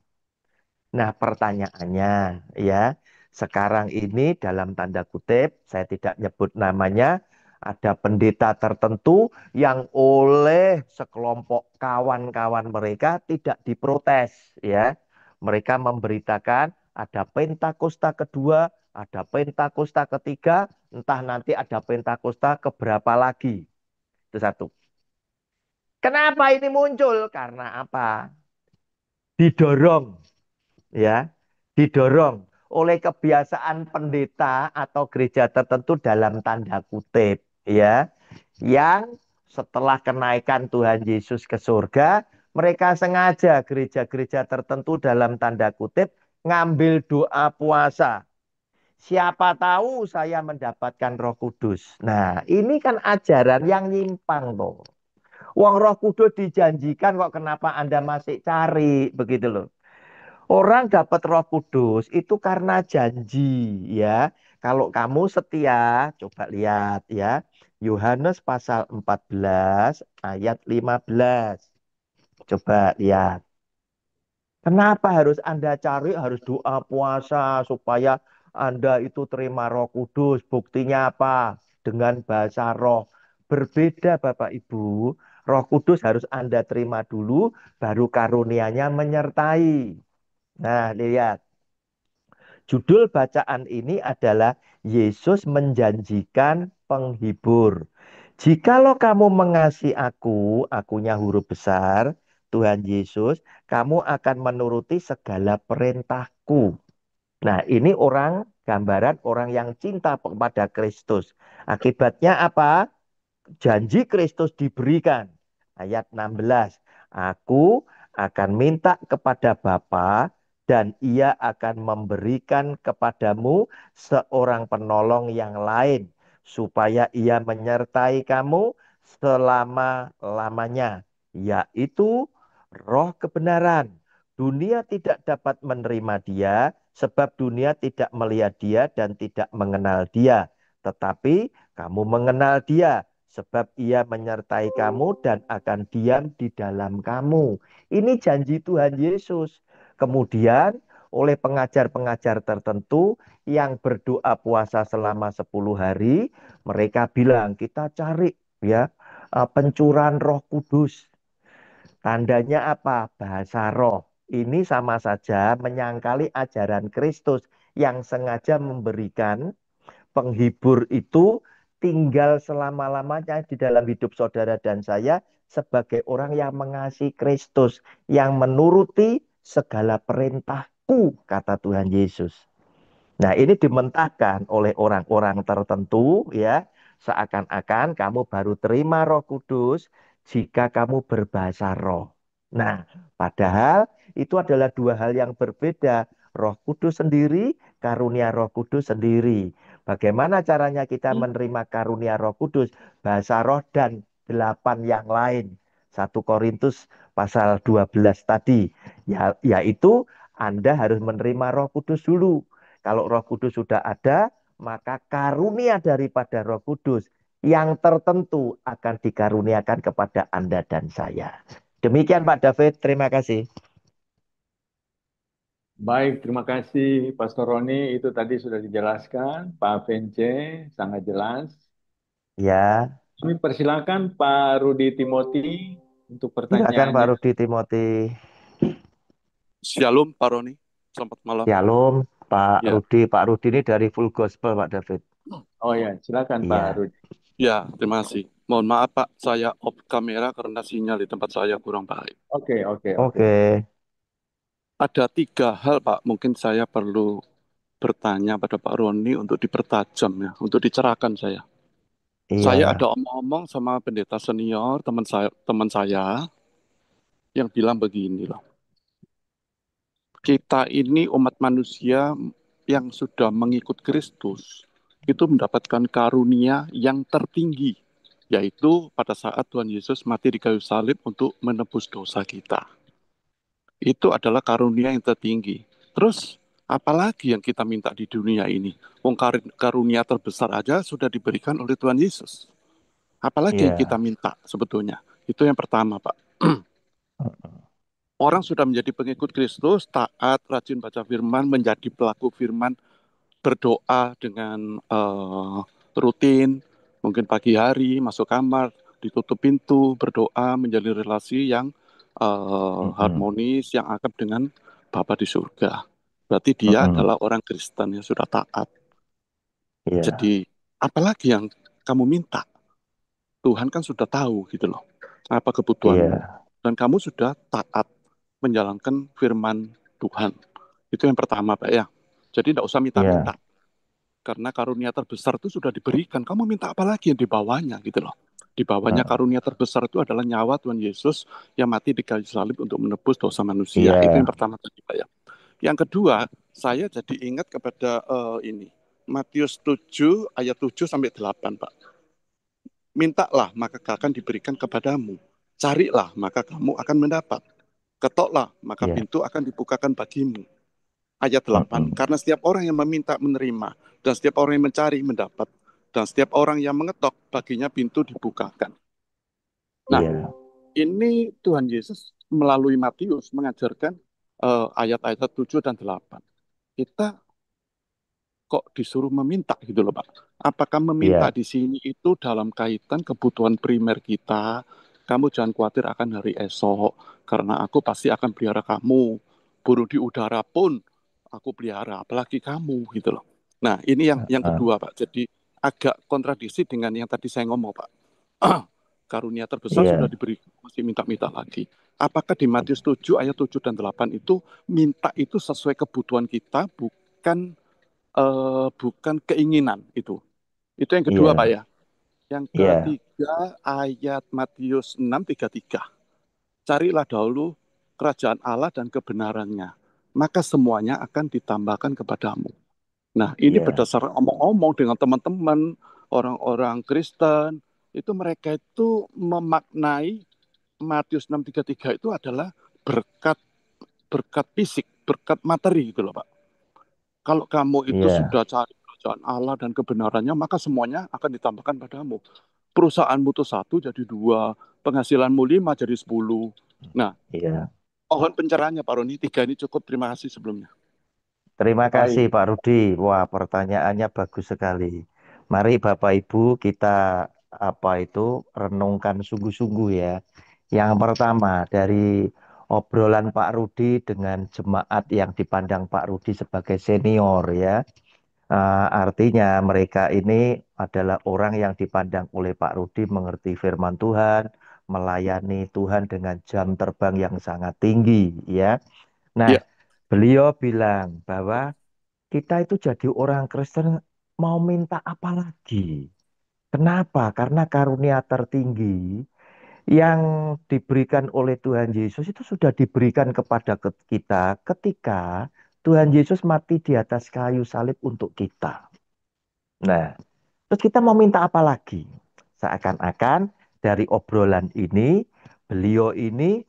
Nah, pertanyaannya ya, sekarang ini dalam tanda kutip, saya tidak nyebut namanya, ada pendeta tertentu yang oleh sekelompok kawan-kawan mereka tidak diprotes ya. Mereka memberitakan ada Pentakosta kedua, ada Pentakosta ketiga, entah nanti ada Pentakosta keberapa lagi. Itu satu. Kenapa ini muncul? Karena apa? Didorong ya, didorong oleh kebiasaan pendeta atau gereja tertentu dalam tanda kutip ya, yang setelah kenaikan Tuhan Yesus ke surga, mereka sengaja gereja-gereja tertentu dalam tanda kutip ngambil doa puasa. Siapa tahu saya mendapatkan Roh Kudus. Nah, ini kan ajaran yang nyimpang toh. Wong Roh Kudus dijanjikan kok kenapa Anda masih cari begitu loh. Orang dapat Roh Kudus itu karena janji ya. Kalau kamu setia, coba lihat ya. Yohanes pasal 14 ayat 15. Coba lihat. Kenapa harus Anda cari, harus doa puasa supaya Anda itu terima Roh Kudus. Buktinya apa? Dengan bahasa roh. Berbeda Bapak Ibu. Roh Kudus harus Anda terima dulu, baru karunianya menyertai. Nah, lihat. Judul bacaan ini adalah Yesus menjanjikan penghibur. Jikalau kamu mengasihi aku, akunya huruf besar, Tuhan Yesus, kamu akan menuruti segala perintahku. Nah, ini gambaran orang yang cinta kepada Kristus. Akibatnya apa? Janji Kristus diberikan. Ayat 16. Aku akan minta kepada Bapa dan ia akan memberikan kepadamu seorang penolong yang lain supaya ia menyertai kamu selama-lamanya, yaitu Roh kebenaran. Dunia tidak dapat menerima dia sebab dunia tidak melihat dia dan tidak mengenal dia. Tetapi kamu mengenal dia sebab ia menyertai kamu dan akan diam di dalam kamu. Ini janji Tuhan Yesus. Kemudian oleh pengajar-pengajar tertentu yang berdoa puasa selama 10 hari, mereka bilang kita cari ya pencurahan Roh Kudus. Tandanya apa? Bahasa roh. Ini sama saja menyangkali ajaran Kristus yang sengaja memberikan penghibur itu tinggal selama-lamanya di dalam hidup saudara dan saya sebagai orang yang mengasihi Kristus, yang menuruti segala perintahku, kata Tuhan Yesus. Nah, ini dimentahkan oleh orang-orang tertentu ya, seakan-akan kamu baru terima Roh Kudus jika kamu berbahasa roh. Nah, padahal itu adalah dua hal yang berbeda. Roh Kudus sendiri, karunia Roh Kudus sendiri. Bagaimana caranya kita menerima karunia Roh Kudus, bahasa roh dan 8 yang lain. 1 Korintus pasal 12 tadi, yaitu Anda harus menerima Roh Kudus dulu. Kalau Roh Kudus sudah ada, maka karunia daripada Roh Kudus yang tertentu akan dikaruniakan kepada Anda dan saya. Demikian Pak David, terima kasih. Baik, terima kasih Pastor Roni. Itu tadi sudah dijelaskan, Pak Vence sangat jelas. Ya, Kami persilakan Pak Rudi Timothy untuk silakan Pak pertanyaannya. Rudi Timothy. Shalom Pak Roni, selamat malam. Shalom. Ya, Pak Rudi ini dari Full Gospel, Pak David. Oh ya, silakan Pak Iya, Rudi. ya, terima kasih. Mohon maaf Pak, saya off kamera karena sinyal di tempat saya kurang baik. Oke, oke, oke. oke, Ada 3 hal Pak, mungkin saya perlu bertanya pada Pak Roni untuk dipertajam ya, untuk dicerahkan saya. Saya iya, ada omong-omong sama pendeta senior teman saya yang bilang begini loh. Kita ini umat manusia yang sudah mengikut Kristus itu mendapatkan karunia yang tertinggi, yaitu pada saat Tuhan Yesus mati di kayu salib untuk menebus dosa kita. Itu adalah karunia yang tertinggi. Terus apalagi yang kita minta di dunia ini? Wong karunia terbesar aja sudah diberikan oleh Tuhan Yesus. Apalagi yang kita iya, minta sebetulnya? Itu yang pertama, Pak. Orang sudah menjadi pengikut Kristus, taat, rajin baca firman, menjadi pelaku firman, berdoa dengan rutin, mungkin pagi hari, masuk kamar, ditutup pintu, berdoa, menjalin relasi yang harmonis, yang akrab dengan Bapa di surga. Berarti dia adalah orang Kristen yang sudah taat. iya, Jadi, apalagi yang kamu minta? Tuhan kan sudah tahu gitu loh, apa kebutuhanmu. iya, Dan kamu sudah taat menjalankan firman Tuhan. Itu yang pertama, Pak ya. Jadi tidak usah iya, minta-minta. Karena karunia terbesar itu sudah diberikan. Kamu minta apa lagi yang di bawahnya gitu loh. Di bawahnya karunia terbesar itu adalah nyawa Tuhan Yesus yang mati di kayu salib untuk menebus dosa manusia. iya, Itu yang pertama tadi Pak ya. Yang kedua, saya jadi ingat kepada ini. Matius 7 ayat 7 sampai 8 Pak. Mintalah maka akan diberikan kepadamu. Carilah maka kamu akan mendapat. Ketoklah maka iya, pintu akan dibukakan bagimu. Ayat 8. Karena setiap orang yang meminta menerima, dan setiap orang yang mencari mendapat, dan setiap orang yang mengetok baginya pintu dibukakan. Nah, iya, ini Tuhan Yesus melalui Matius mengajarkan ayat-ayat 7 dan 8. Kita kok disuruh meminta gitu loh Pak. Apakah meminta iya, di sini itu dalam kaitan kebutuhan primer kita? Kamu jangan khawatir akan hari esok, karena aku pasti akan pelihara kamu. Burung di udara pun aku pelihara, apalagi kamu gitu loh. Nah ini yang kedua Pak. Jadi agak kontradiksi dengan yang tadi saya ngomong Pak. Karunia terbesar sudah iya, diberi, masih minta-minta lagi. Apakah di Matius 7 ayat 7 dan 8 itu minta itu sesuai kebutuhan kita, bukan keinginan itu. Itu yang kedua, Pak iya, ya. Yang iya, ketiga, ayat Matius 6:33. Carilah dahulu kerajaan Allah dan kebenarannya, maka semuanya akan ditambahkan kepadamu. Nah, ini iya, berdasarkan omong-omong dengan teman-teman, orang-orang Kristen, itu mereka itu memaknai Matius 6:33 itu adalah berkat berkat fisik, berkat materi gitu loh, Pak. Kalau kamu itu iya, sudah cari kerajaan Allah dan kebenarannya, maka semuanya akan ditambahkan padamu. Perusahaanmu itu 1 jadi 2, penghasilanmu 5 jadi 10. Nah, iya. mohon pencerahannya Pak Roni, 3 ini cukup. Terima kasih sebelumnya. Terima kasih Baik. Pak Rudi. Wah, pertanyaannya bagus sekali. Mari Bapak Ibu kita renungkan sungguh-sungguh ya. Yang pertama dari obrolan Pak Rudi dengan jemaat yang dipandang Pak Rudi sebagai senior ya. Artinya mereka ini adalah orang yang dipandang oleh Pak Rudi mengerti firman Tuhan, melayani Tuhan dengan jam terbang yang sangat tinggi ya. Nah, Ya, beliau bilang bahwa kita itu jadi orang Kristen mau minta apa lagi? Kenapa? Karena karunia tertinggi yang diberikan oleh Tuhan Yesus itu sudah diberikan kepada kita ketika Tuhan Yesus mati di atas kayu salib untuk kita. Nah, terus kita mau minta apa lagi? Seakan-akan dari obrolan ini, beliau ini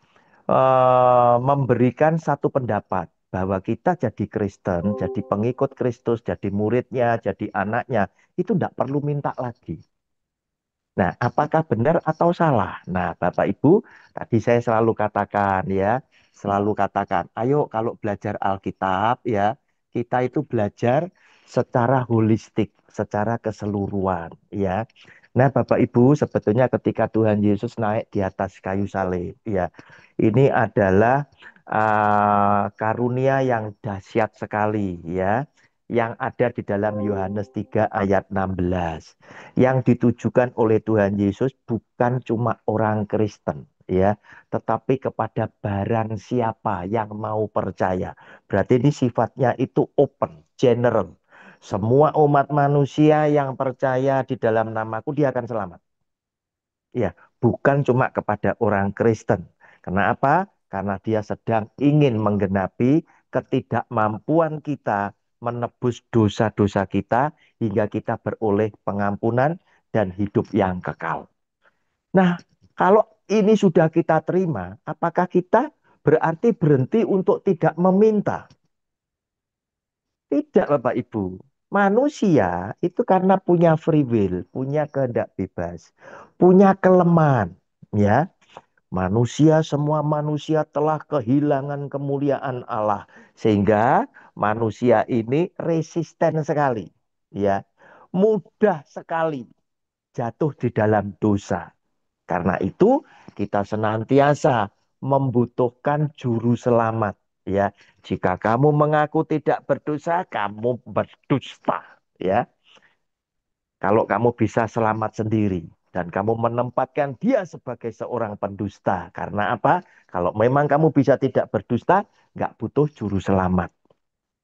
memberikan satu pendapat bahwa kita jadi Kristen, jadi pengikut Kristus, jadi muridnya, jadi anaknya, itu tidak perlu minta lagi. Nah, apakah benar atau salah? Nah, Bapak Ibu, tadi saya selalu katakan ya, selalu katakan, ayo kalau belajar Alkitab ya, kita itu belajar secara holistik, secara keseluruhan ya. Nah, Bapak Ibu, sebetulnya ketika Tuhan Yesus naik di atas kayu salib ya, ini adalah karunia yang dahsyat sekali ya, yang ada di dalam Yohanes 3 ayat 16, yang ditujukan oleh Tuhan Yesus bukan cuma orang Kristen ya, tetapi kepada barang siapa yang mau percaya. Berarti ini sifatnya itu open, general. Semua umat manusia yang percaya di dalam namaku dia akan selamat. Ya, bukan cuma kepada orang Kristen. Kenapa? Karena dia sedang ingin menggenapi ketidakmampuan kita menebus dosa-dosa kita hingga kita beroleh pengampunan dan hidup yang kekal. Nah, kalau ini sudah kita terima, apakah kita berarti berhenti untuk tidak meminta? Tidak, Bapak Ibu. Manusia itu karena punya free will, punya kehendak bebas, punya kelemahan, ya. Manusia, semua manusia telah kehilangan kemuliaan Allah. Sehingga manusia ini resisten sekali. Ya, mudah sekali jatuh di dalam dosa. Karena itu kita senantiasa membutuhkan juru selamat. Ya, jika kamu mengaku tidak berdosa, kamu berdusta. Ya, kalau kamu bisa selamat sendiri dan kamu menempatkan dia sebagai seorang pendusta. Karena apa? Kalau memang kamu bisa tidak berdusta, nggak butuh juru selamat.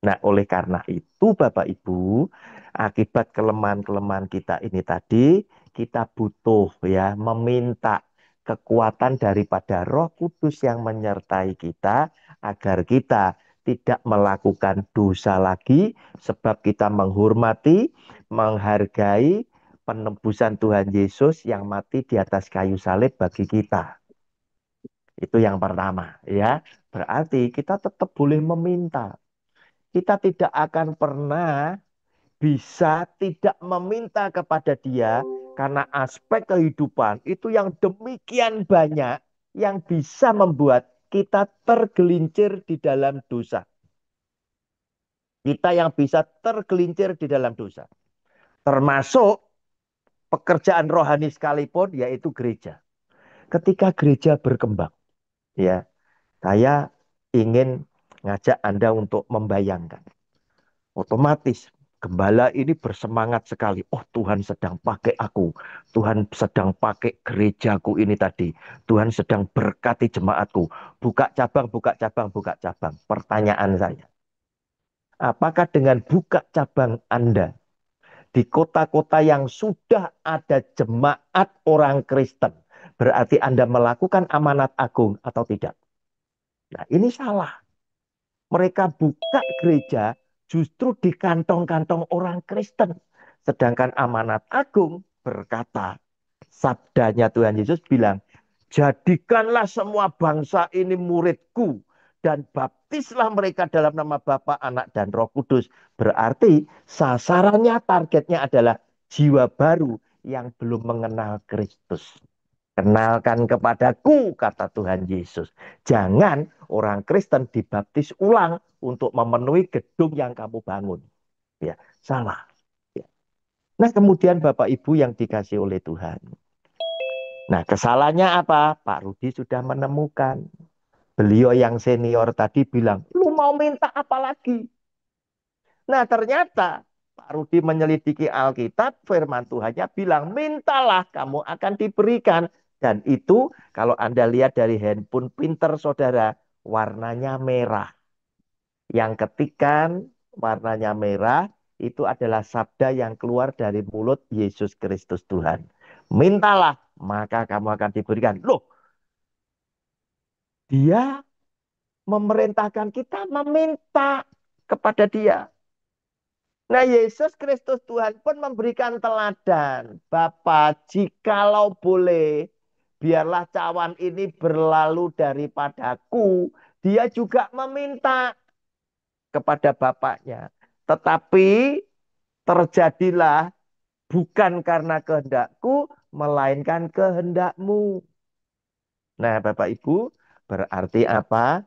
Nah, oleh karena itu, Bapak Ibu, akibat kelemahan-kelemahan kita ini tadi, kita butuh ya meminta kekuatan daripada Roh Kudus yang menyertai kita agar kita tidak melakukan dosa lagi sebab kita menghormati, menghargai penebusan Tuhan Yesus yang mati di atas kayu salib bagi kita. Itu yang pertama, ya. Berarti kita tetap boleh meminta. Kita tidak akan pernah bisa tidak meminta kepada dia karena aspek kehidupan itu yang demikian banyak yang bisa membuat kita tergelincir di dalam dosa. Kita yang bisa tergelincir di dalam dosa. Termasuk pekerjaan rohani sekalipun yaitu gereja. Ketika gereja berkembang, ya, saya ingin ngajak Anda untuk membayangkan. Otomatis gembala ini bersemangat sekali. Oh, Tuhan sedang pakai aku. Tuhan sedang pakai gerejaku ini tadi. Tuhan sedang berkati jemaatku. Buka cabang, buka cabang, buka cabang. Pertanyaan saya, apakah dengan buka cabang Anda di kota-kota yang sudah ada jemaat orang Kristen, berarti Anda melakukan amanat agung atau tidak? Nah, ini salah. Mereka buka gereja justru di kantong-kantong orang Kristen. Sedangkan amanat agung berkata, sabdanya Tuhan Yesus bilang, jadikanlah semua bangsa ini muridku dan baptislah mereka dalam nama Bapa, Anak, dan Roh Kudus. Berarti sasarannya, targetnya adalah jiwa baru yang belum mengenal Kristus. Kenalkan kepadaku, kata Tuhan Yesus. Jangan orang Kristen dibaptis ulang untuk memenuhi gedung yang kamu bangun. Ya, salah. Ya. Nah, kemudian Bapak Ibu yang dikasih oleh Tuhan. Nah, kesalahannya apa? Pak Rudi sudah menemukan. Beliau yang senior tadi bilang, lu mau minta apa lagi? Nah, ternyata Pak Rudi menyelidiki Alkitab, firman Tuhannya bilang, mintalah kamu akan diberikan. Dan itu kalau Anda lihat dari handphone pinter saudara, warnanya merah. Yang ketikan warnanya merah, itu adalah sabda yang keluar dari mulut Yesus Kristus Tuhan. Mintalah, maka kamu akan diberikan. Loh, dia memerintahkan kita meminta kepada dia. Nah, Yesus Kristus Tuhan pun memberikan teladan. Bapa, jikalau boleh, biarlah cawan ini berlalu daripadaku. Dia juga meminta kepada Bapaknya. Tetapi terjadilah bukan karena kehendakku, melainkan kehendakmu. Nah, Bapak Ibu, berarti apa?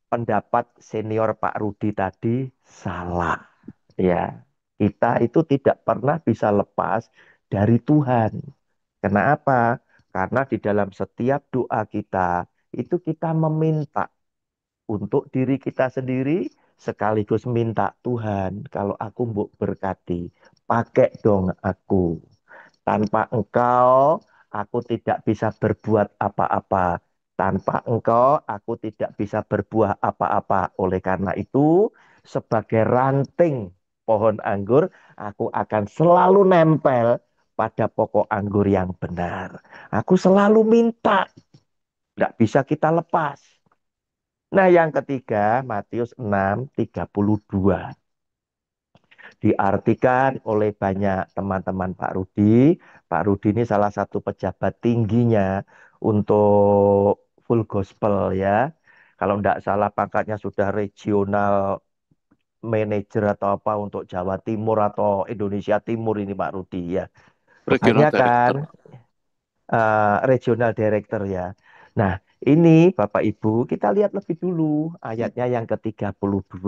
Pendapat senior Pak Rudi tadi salah. Ya, kita itu tidak pernah bisa lepas dari Tuhan. Kenapa? Karena di dalam setiap doa kita itu kita meminta untuk diri kita sendiri, sekaligus minta, Tuhan, kalau aku mbok berkati, pakai dong aku. Tanpa engkau, aku tidak bisa berbuat apa-apa. Tanpa engkau, aku tidak bisa berbuah apa-apa. Oleh karena itu, sebagai ranting pohon anggur, aku akan selalu nempel pada pokok anggur yang benar. Aku selalu minta, tidak bisa kita lepas. Nah, yang ketiga, Matius 6:32 diartikan oleh banyak teman-teman Pak Rudi. Pak Rudi ini salah satu pejabat tingginya untuk full gospel ya. Kalau tidak salah pangkatnya sudah regional manager atau apa untuk Jawa Timur atau Indonesia Timur ini Pak Rudi ya. Regional Kebanyakan Director. regional director ya. Nah, ini Bapak Ibu, kita lihat lebih dulu ayatnya yang ke-32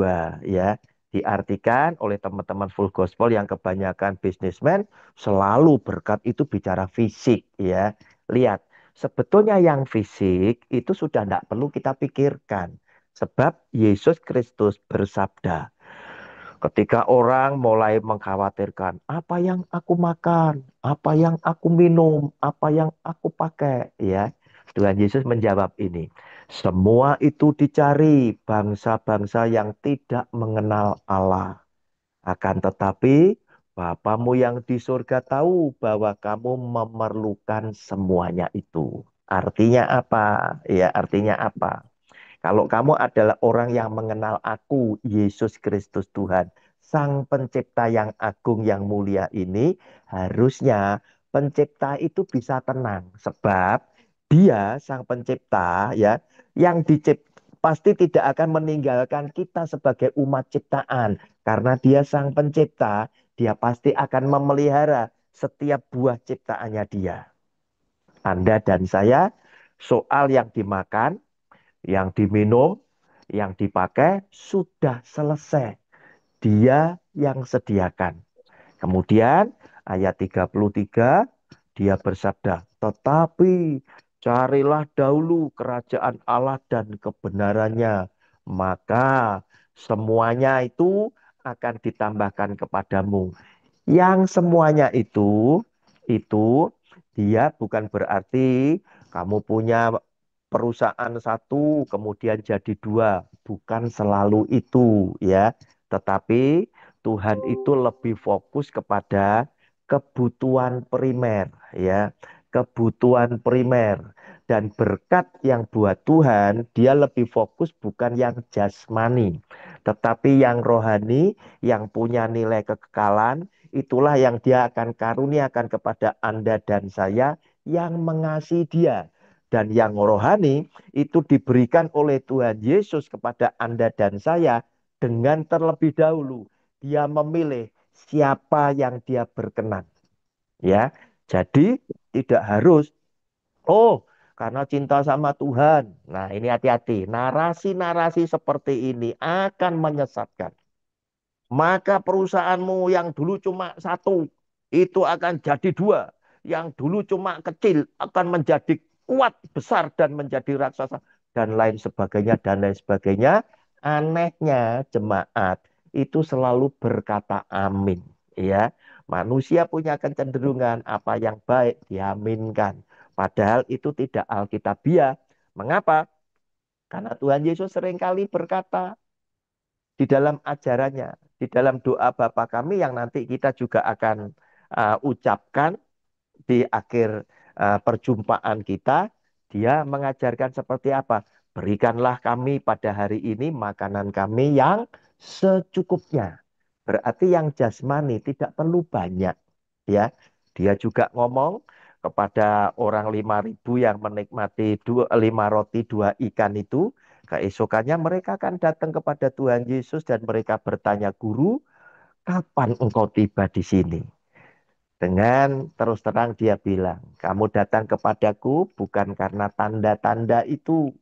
ya. Diartikan oleh teman-teman full gospel yang kebanyakan bisnismen, selalu berkat itu bicara fisik ya. Lihat, sebetulnya yang fisik itu sudah tidak perlu kita pikirkan. Sebab Yesus Kristus bersabda, ketika orang mulai mengkhawatirkan apa yang aku makan, apa yang aku minum, apa yang aku pakai, ya. Tuhan Yesus menjawab ini. Semua itu dicari bangsa-bangsa yang tidak mengenal Allah. Akan tetapi Bapamu yang di surga tahu bahwa kamu memerlukan semuanya itu. Artinya apa? Ya, artinya apa? Kalau kamu adalah orang yang mengenal aku, Yesus Kristus Tuhan, Sang Pencipta yang agung, yang mulia ini, harusnya pencipta itu bisa tenang. Sebab dia, Sang Pencipta, ya, yang pasti tidak akan meninggalkan kita sebagai umat ciptaan. Karena dia Sang Pencipta, dia pasti akan memelihara setiap buah ciptaannya dia. Anda dan saya, soal yang dimakan, yang diminum, yang dipakai sudah selesai. Dia yang sediakan. Kemudian ayat 33 dia bersabda, tetapi carilah dahulu kerajaan Allah dan kebenarannya, maka semuanya itu akan ditambahkan kepadamu. Yang semuanya itu dia bukan berarti kamu punya perusahaan satu kemudian jadi dua, bukan selalu itu ya. Tetapi Tuhan itu lebih fokus kepada kebutuhan primer ya, kebutuhan primer. Dan berkat yang buat Tuhan, dia lebih fokus bukan yang jasmani, tetapi yang rohani, yang punya nilai kekekalan, itulah yang dia akan karuniakan kepada Anda dan saya yang mengasihi dia. Dan yang rohani itu diberikan oleh Tuhan Yesus kepada Anda dan saya dengan terlebih dahulu. Dia memilih siapa yang dia berkenan. Ya, jadi tidak harus, oh karena cinta sama Tuhan. Nah ini hati-hati, narasi-narasi seperti ini akan menyesatkan. Maka perusahaanmu yang dulu cuma satu, itu akan jadi dua. Yang dulu cuma kecil, akan menjadi kuat, besar, dan menjadi raksasa. Dan lain sebagainya, dan lain sebagainya. Anehnya jemaat itu selalu berkata amin. Ya, manusia punya kecenderungan apa yang baik diaminkan. Padahal itu tidak alkitabiah. Mengapa? Karena Tuhan Yesus seringkali berkata, di dalam ajarannya, di dalam doa Bapa kami yang nanti kita juga akan ucapkan di akhir perjumpaan kita, dia mengajarkan seperti apa? Berikanlah kami pada hari ini makanan kami yang secukupnya. Berarti yang jasmani tidak perlu banyak, ya. Dia juga ngomong kepada orang 5.000 yang menikmati 5 roti 2 ikan itu, keesokannya mereka akan datang kepada Tuhan Yesus dan mereka bertanya, Guru, kapan engkau tiba di sini? Dengan terus terang dia bilang, kamu datang kepadaku bukan karena tanda-tanda itu,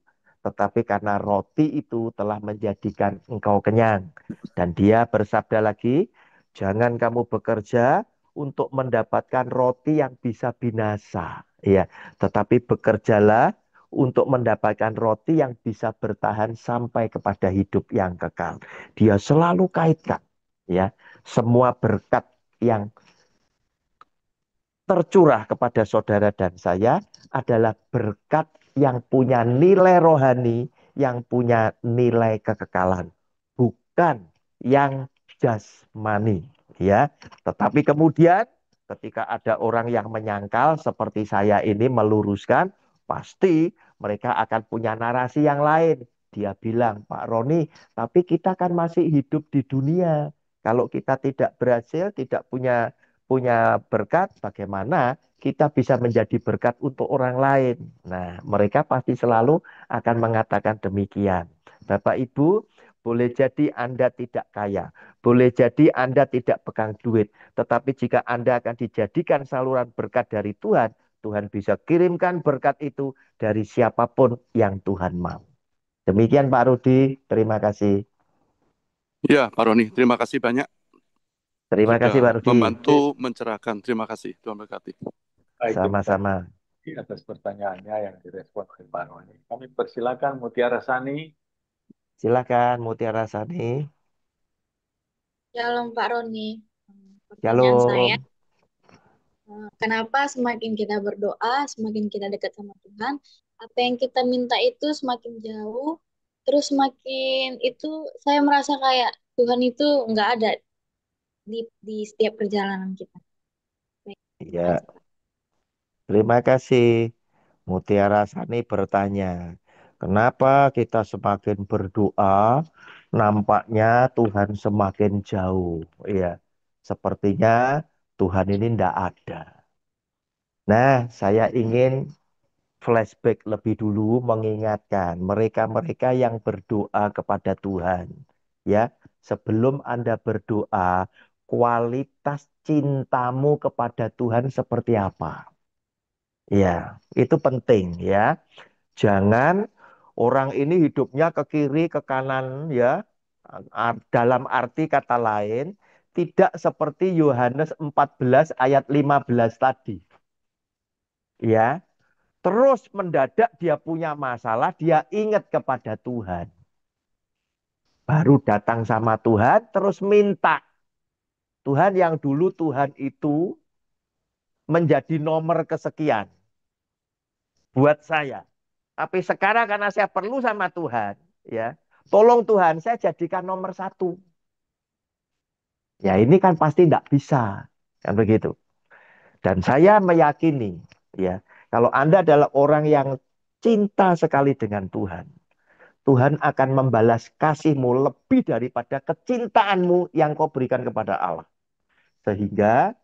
tetapi karena roti itu telah menjadikan engkau kenyang. Dan dia bersabda lagi, jangan kamu bekerja untuk mendapatkan roti yang bisa binasa, ya, tetapi bekerjalah untuk mendapatkan roti yang bisa bertahan sampai kepada hidup yang kekal. Dia selalu kaitkan ya semua berkat yang tercurah kepada saudara dan saya adalah berkat yang punya nilai rohani, yang punya nilai kekekalan, bukan yang jasmani, ya. Tetapi kemudian ketika ada orang yang menyangkal seperti saya ini meluruskan, pasti mereka akan punya narasi yang lain. Dia bilang, Pak Roni, tapi kita kan masih hidup di dunia. Kalau kita tidak berhasil, tidak punya punya berkat, bagaimana kita bisa menjadi berkat untuk orang lain. Nah, mereka pasti selalu akan mengatakan demikian. Bapak Ibu, boleh jadi Anda tidak kaya, boleh jadi Anda tidak pegang duit, tetapi jika Anda akan dijadikan saluran berkat dari Tuhan, Tuhan bisa kirimkan berkat itu dari siapapun yang Tuhan mau. Demikian Pak Rudi, terima kasih. Ya, Pak Roni, terima kasih banyak Terima kasih Pak sudah Rudi. membantu mencerahkan. Terima kasih, Tuhan berkati. Baik, terima Sama-sama. kasih atas pertanyaannya yang direspon oleh Pak Roni. Kami persilakan Mutiara Sani. Silakan Mutiara Sani. Shalom Pak Roni. Pertanyaan saya, Shalom. kenapa semakin kita berdoa, semakin kita dekat sama Tuhan, apa yang kita minta itu semakin jauh, terus semakin itu saya merasa kayak Tuhan itu nggak ada di setiap perjalanan kita. Baik, terima Ya, kasih. terima kasih. Mutiara Sani bertanya, kenapa kita semakin berdoa, nampaknya Tuhan semakin jauh? Ya, sepertinya Tuhan ini tidak ada. Nah, saya ingin flashback lebih dulu mengingatkan mereka-mereka yang berdoa kepada Tuhan. Ya, sebelum Anda berdoa, kualitas cintamu kepada Tuhan seperti apa? Ya, itu penting ya. Jangan orang ini hidupnya ke kiri, ke kanan ya. Dalam arti kata lain, tidak seperti Yohanes 14 ayat 15 tadi. Ya, terus mendadak dia punya masalah, dia ingat kepada Tuhan. Baru datang sama Tuhan, terus minta. Tuhan yang dulu Tuhan itu menjadi nomor kesekian buat saya. Tapi sekarang karena saya perlu sama Tuhan, ya, tolong Tuhan saya jadikan nomor satu. Ya ini kan pasti tidak bisa, kan begitu. Dan saya meyakini, ya, kalau Anda adalah orang yang cinta sekali dengan Tuhan, Tuhan akan membalas kasihmu lebih daripada kecintaanmu yang kau berikan kepada Allah. Sehingga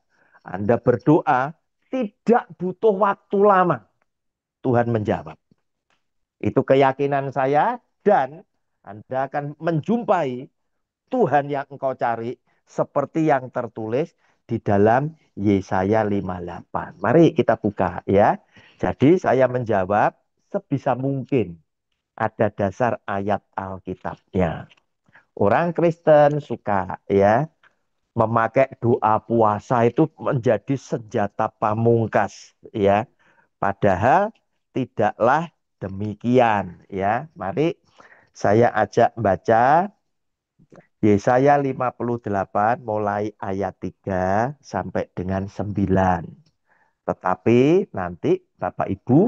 Anda berdoa tidak butuh waktu lama. Tuhan menjawab. Itu keyakinan saya dan Anda akan menjumpai Tuhan yang engkau cari seperti yang tertulis di dalam Yesaya 58. Mari kita buka ya. Jadi saya menjawab sebisa mungkin ada dasar ayat Alkitabnya. Orang Kristen suka ya memakai doa puasa itu menjadi senjata pamungkas ya. Padahal tidaklah demikian ya. Mari saya ajak baca Yesaya 58 mulai ayat 3 sampai dengan 9. Tetapi nanti Bapak Ibu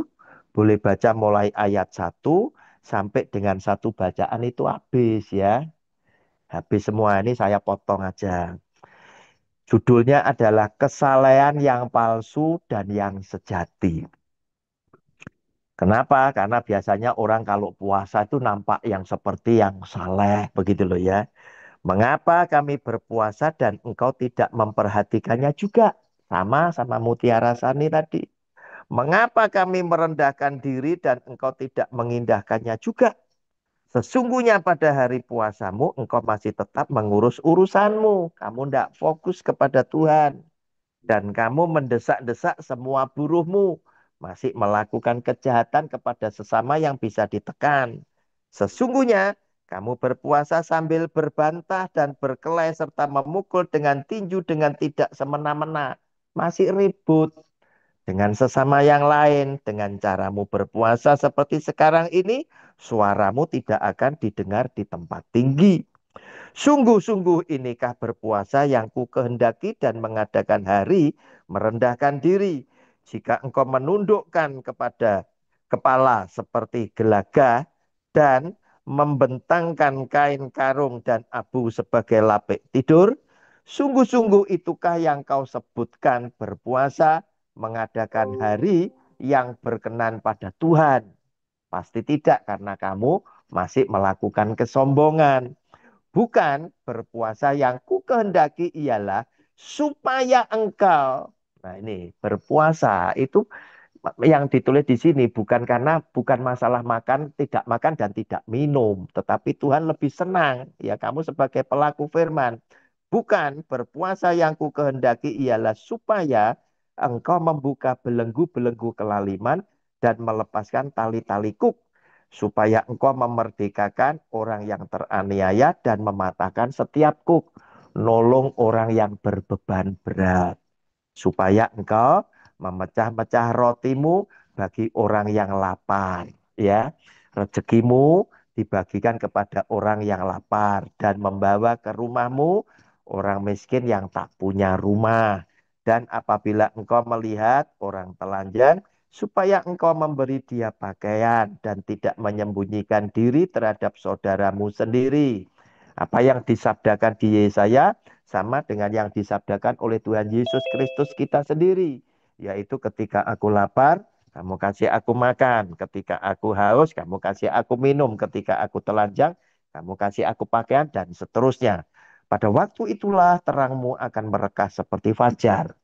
boleh baca mulai ayat 1 sampai dengan satu bacaan itu habis ya. Habis semua ini saya potong aja. Judulnya adalah kesalehan yang palsu dan yang sejati. Kenapa? Karena biasanya orang kalau puasa itu nampak yang seperti yang saleh begitu loh ya. Mengapa kami berpuasa dan engkau tidak memperhatikannya juga? Sama Mutiara Sani tadi. Mengapa kami merendahkan diri dan engkau tidak mengindahkannya juga? Sesungguhnya pada hari puasamu engkau masih tetap mengurus urusanmu. Kamu tidak fokus kepada Tuhan. Dan kamu mendesak-desak semua buruhmu. Masih melakukan kejahatan kepada sesama yang bisa ditekan. Sesungguhnya kamu berpuasa sambil berbantah dan berkelahi serta memukul dengan tinju dengan tidak semena-mena. Masih ribut. dengan sesama yang lain, dengan caramu berpuasa seperti sekarang ini, suaramu tidak akan didengar di tempat tinggi. Sungguh-sungguh inikah berpuasa yang ku kehendaki dan mengadakan hari merendahkan diri. Jika engkau menundukkan kepada kepala seperti gelaga dan membentangkan kain karung dan abu sebagai lapik tidur, sungguh-sungguh itukah yang kau sebutkan berpuasa, mengadakan hari yang berkenan pada Tuhan? Pasti tidak, karena kamu masih melakukan kesombongan. Bukan, berpuasa yang ku kehendaki ialah supaya engkau. Nah ini berpuasa itu yang ditulis di sini bukan masalah tidak makan dan tidak minum, tetapi Tuhan lebih senang ya kamu sebagai pelaku firman. Bukan, berpuasa yang ku kehendaki ialah supaya engkau membuka belenggu-belenggu kelaliman dan melepaskan tali-tali kuk, supaya engkau memerdekakan orang yang teraniaya dan mematahkan setiap kuk, nolong orang yang berbeban berat, supaya engkau memecah-mecah rotimu bagi orang yang lapar, ya. Rezekimu dibagikan kepada orang yang lapar dan membawa ke rumahmu orang miskin yang tak punya rumah. Dan apabila engkau melihat orang telanjang, supaya engkau memberi dia pakaian dan tidak menyembunyikan diri terhadap saudaramu sendiri. Apa yang disabdakan di Yesaya sama dengan yang disabdakan oleh Tuhan Yesus Kristus kita sendiri. Yaitu ketika aku lapar, kamu kasih aku makan. Ketika aku haus, kamu kasih aku minum. Ketika aku telanjang, kamu kasih aku pakaian, dan seterusnya. Pada waktu itulah terangmu akan merekah seperti fajar,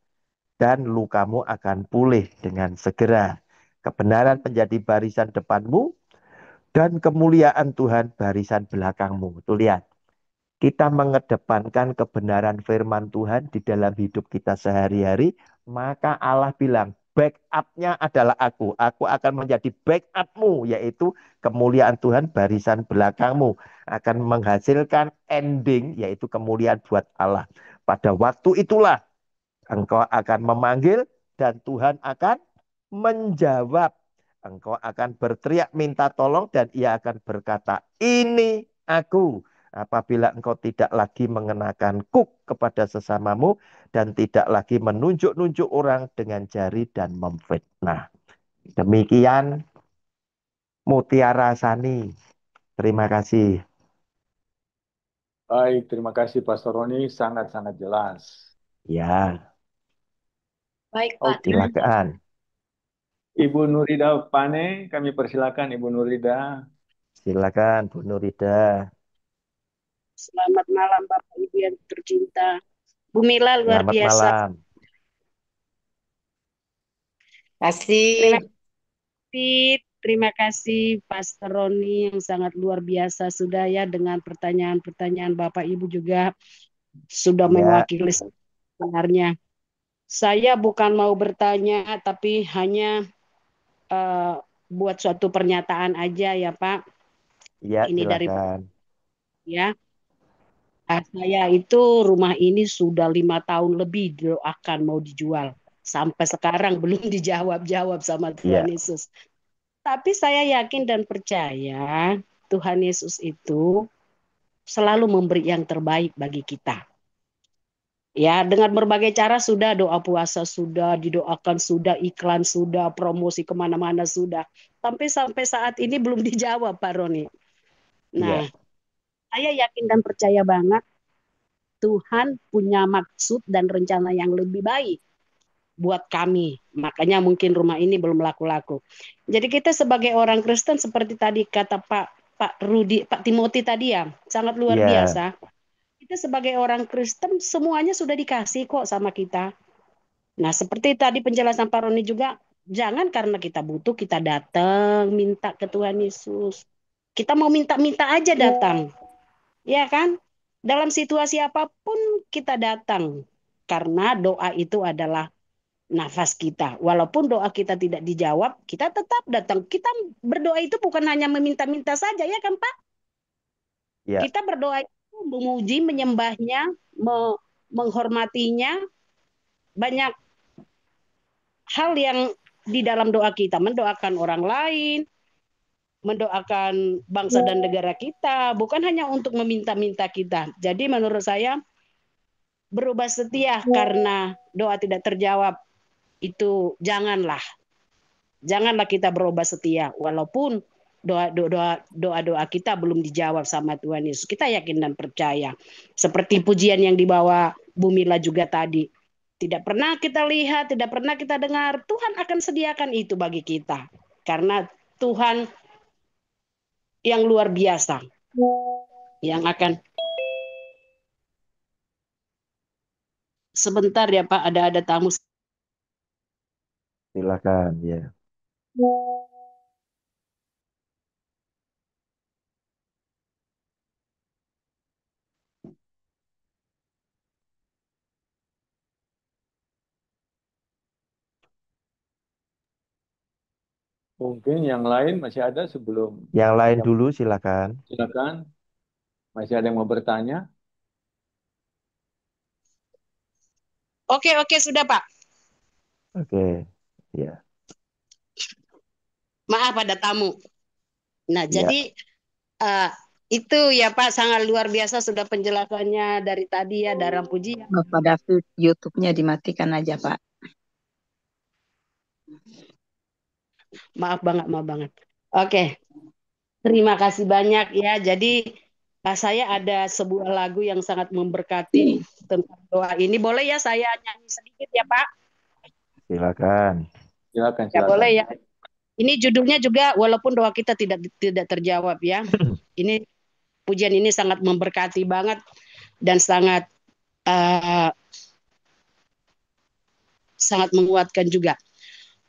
dan lukamu akan pulih dengan segera. Kebenaran menjadi barisan depanmu, dan kemuliaan Tuhan barisan belakangmu. Tuh lihat. Kita mengedepankan kebenaran firman Tuhan di dalam hidup kita sehari-hari, maka Allah bilang, backupnya adalah aku. Aku akan menjadi backupmu, yaitu kemuliaan Tuhan barisan belakangmu. Akan menghasilkan ending, yaitu kemuliaan buat Allah. Pada waktu itulah, engkau akan memanggil dan Tuhan akan menjawab. Engkau akan berteriak minta tolong dan ia akan berkata, ini aku. Apabila engkau tidak lagi mengenakan kuk kepada sesamamu dan tidak lagi menunjuk-nunjuk orang dengan jari dan memfitnah. Demikian Mutiara Sani. Terima kasih. Baik, terima kasih Pastor Roni, sangat-sangat jelas. Ya, Baik, Pak. Oke, silakan. Ibu Nurida Pane, kami persilakan Ibu Nurida. Silakan Bu Nurida. Selamat malam Bapak Ibu yang tercinta. Bu Mila luar Selamat biasa. malam. Terima Kasih. kasih, terima kasih Pastor Roni yang sangat luar biasa sudah ya dengan pertanyaan-pertanyaan Bapak Ibu juga sudah Ya, mewakili sebenarnya. Saya bukan mau bertanya tapi hanya eh, buat suatu pernyataan aja ya Pak. ya Ini dari silakan. ya. Saya itu rumah ini sudah 5 tahun lebih didoakan mau dijual. Sampai sekarang belum dijawab-jawab sama Tuhan Ya, Yesus. Tapi saya yakin dan percaya Tuhan Yesus itu selalu memberi yang terbaik bagi kita. Ya, dengan berbagai cara sudah doa puasa sudah didoakan sudah iklan sudah promosi kemana-mana sudah. Sampai saat ini belum dijawab Pak Roni. Nah, ya, saya yakin dan percaya banget Tuhan punya maksud dan rencana yang lebih baik buat kami. Makanya mungkin rumah ini belum laku-laku. Jadi kita sebagai orang Kristen seperti tadi kata Pak Timothy tadi ya, sangat luar ya, biasa. Kita sebagai orang Kristen semuanya sudah dikasih kok sama kita. Nah, seperti tadi penjelasan Pak Roni juga, jangan karena kita butuh kita datang minta ke Tuhan Yesus. Kita mau minta-minta aja datang. Ya kan? Dalam situasi apapun kita datang. Karena doa itu adalah nafas kita. Walaupun doa kita tidak dijawab, kita tetap datang. Kita berdoa itu bukan hanya meminta-minta saja, ya kan Pak? ya, Kita berdoa itu memuji, menyembahnya, menghormatinya, banyak hal yang di dalam doa kita, mendoakan orang lain, mendoakan bangsa dan negara kita, bukan hanya untuk meminta-minta kita. Jadi menurut saya berubah setia karena doa tidak terjawab itu janganlah kita berubah setia walaupun doa kita belum dijawab sama Tuhan Yesus. Kita yakin dan percaya. Seperti pujian yang dibawa Bu Mila juga tadi. Tidak pernah kita lihat, tidak pernah kita dengar, Tuhan akan sediakan itu bagi kita. Karena Tuhan yang luar biasa yang akan sebentar ya Pak, ada tamu. Silakan ya. Mungkin yang lain masih ada sebelum. Yang lain dulu silakan. Silakan. Masih ada yang mau bertanya? Oke, sudah Pak. Oke, ya. Maaf ada tamu. Nah, Ya. jadi itu ya Pak sangat luar biasa sudah penjelasannya dari tadi ya dalam pujian. Bapak David, YouTube-nya dimatikan aja, Pak. Maaf banget. Oke. Terima kasih banyak ya. Jadi saya ada sebuah lagu yang sangat memberkati tentang doa ini. Boleh ya saya nyanyi sedikit ya Pak? Silakan. Ya boleh ya. Ini judulnya juga walaupun doa kita tidak terjawab ya. Ini pujian ini sangat memberkati banget dan sangat menguatkan juga.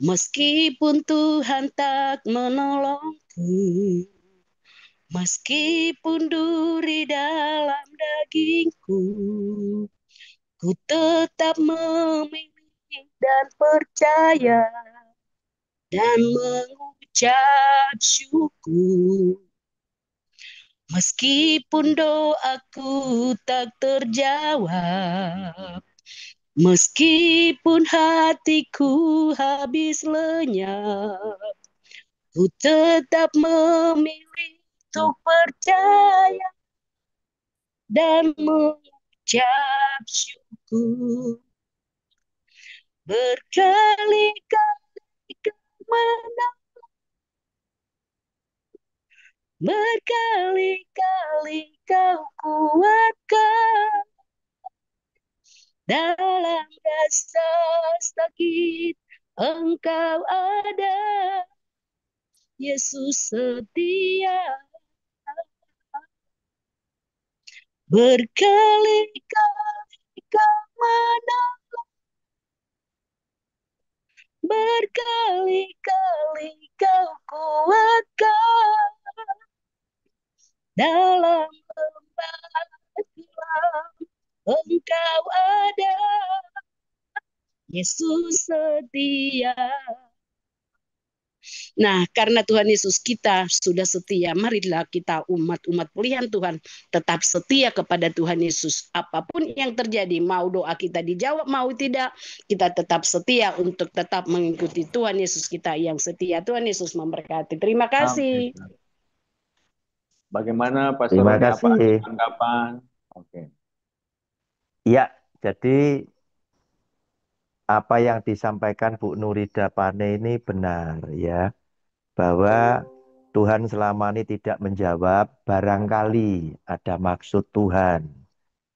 Meskipun Tuhan tak menolongku, meskipun duri dalam dagingku, ku tetap memilih dan percaya dan mengucap syukur. Meskipun doaku tak terjawab, meskipun hatiku habis lenyap, ku tetap memilih untuk percaya dan mengucap syukur. Berkali-kali kemenangan, berkali-kali kau kuatkan dalam rasa sakit engkau ada, Yesus setia. Berkali-kali kau menolong, berkali-kali kau kuatkan dalam lembah gelap engkau ada, Yesus setia. Nah, karena Tuhan Yesus kita sudah setia, marilah kita umat-umat pilihan Tuhan tetap setia kepada Tuhan Yesus. Apapun yang terjadi, mau doa kita dijawab, mau tidak, kita tetap setia untuk tetap mengikuti Tuhan Yesus kita yang setia. Tuhan Yesus memberkati. Terima kasih. Bagaimana Pak Terima Roni, apa kasih. tanggapan? Oke. Ya, jadi apa yang disampaikan Bu Nurida Pane ini benar ya, bahwa Tuhan selama ini tidak menjawab, barangkali ada maksud Tuhan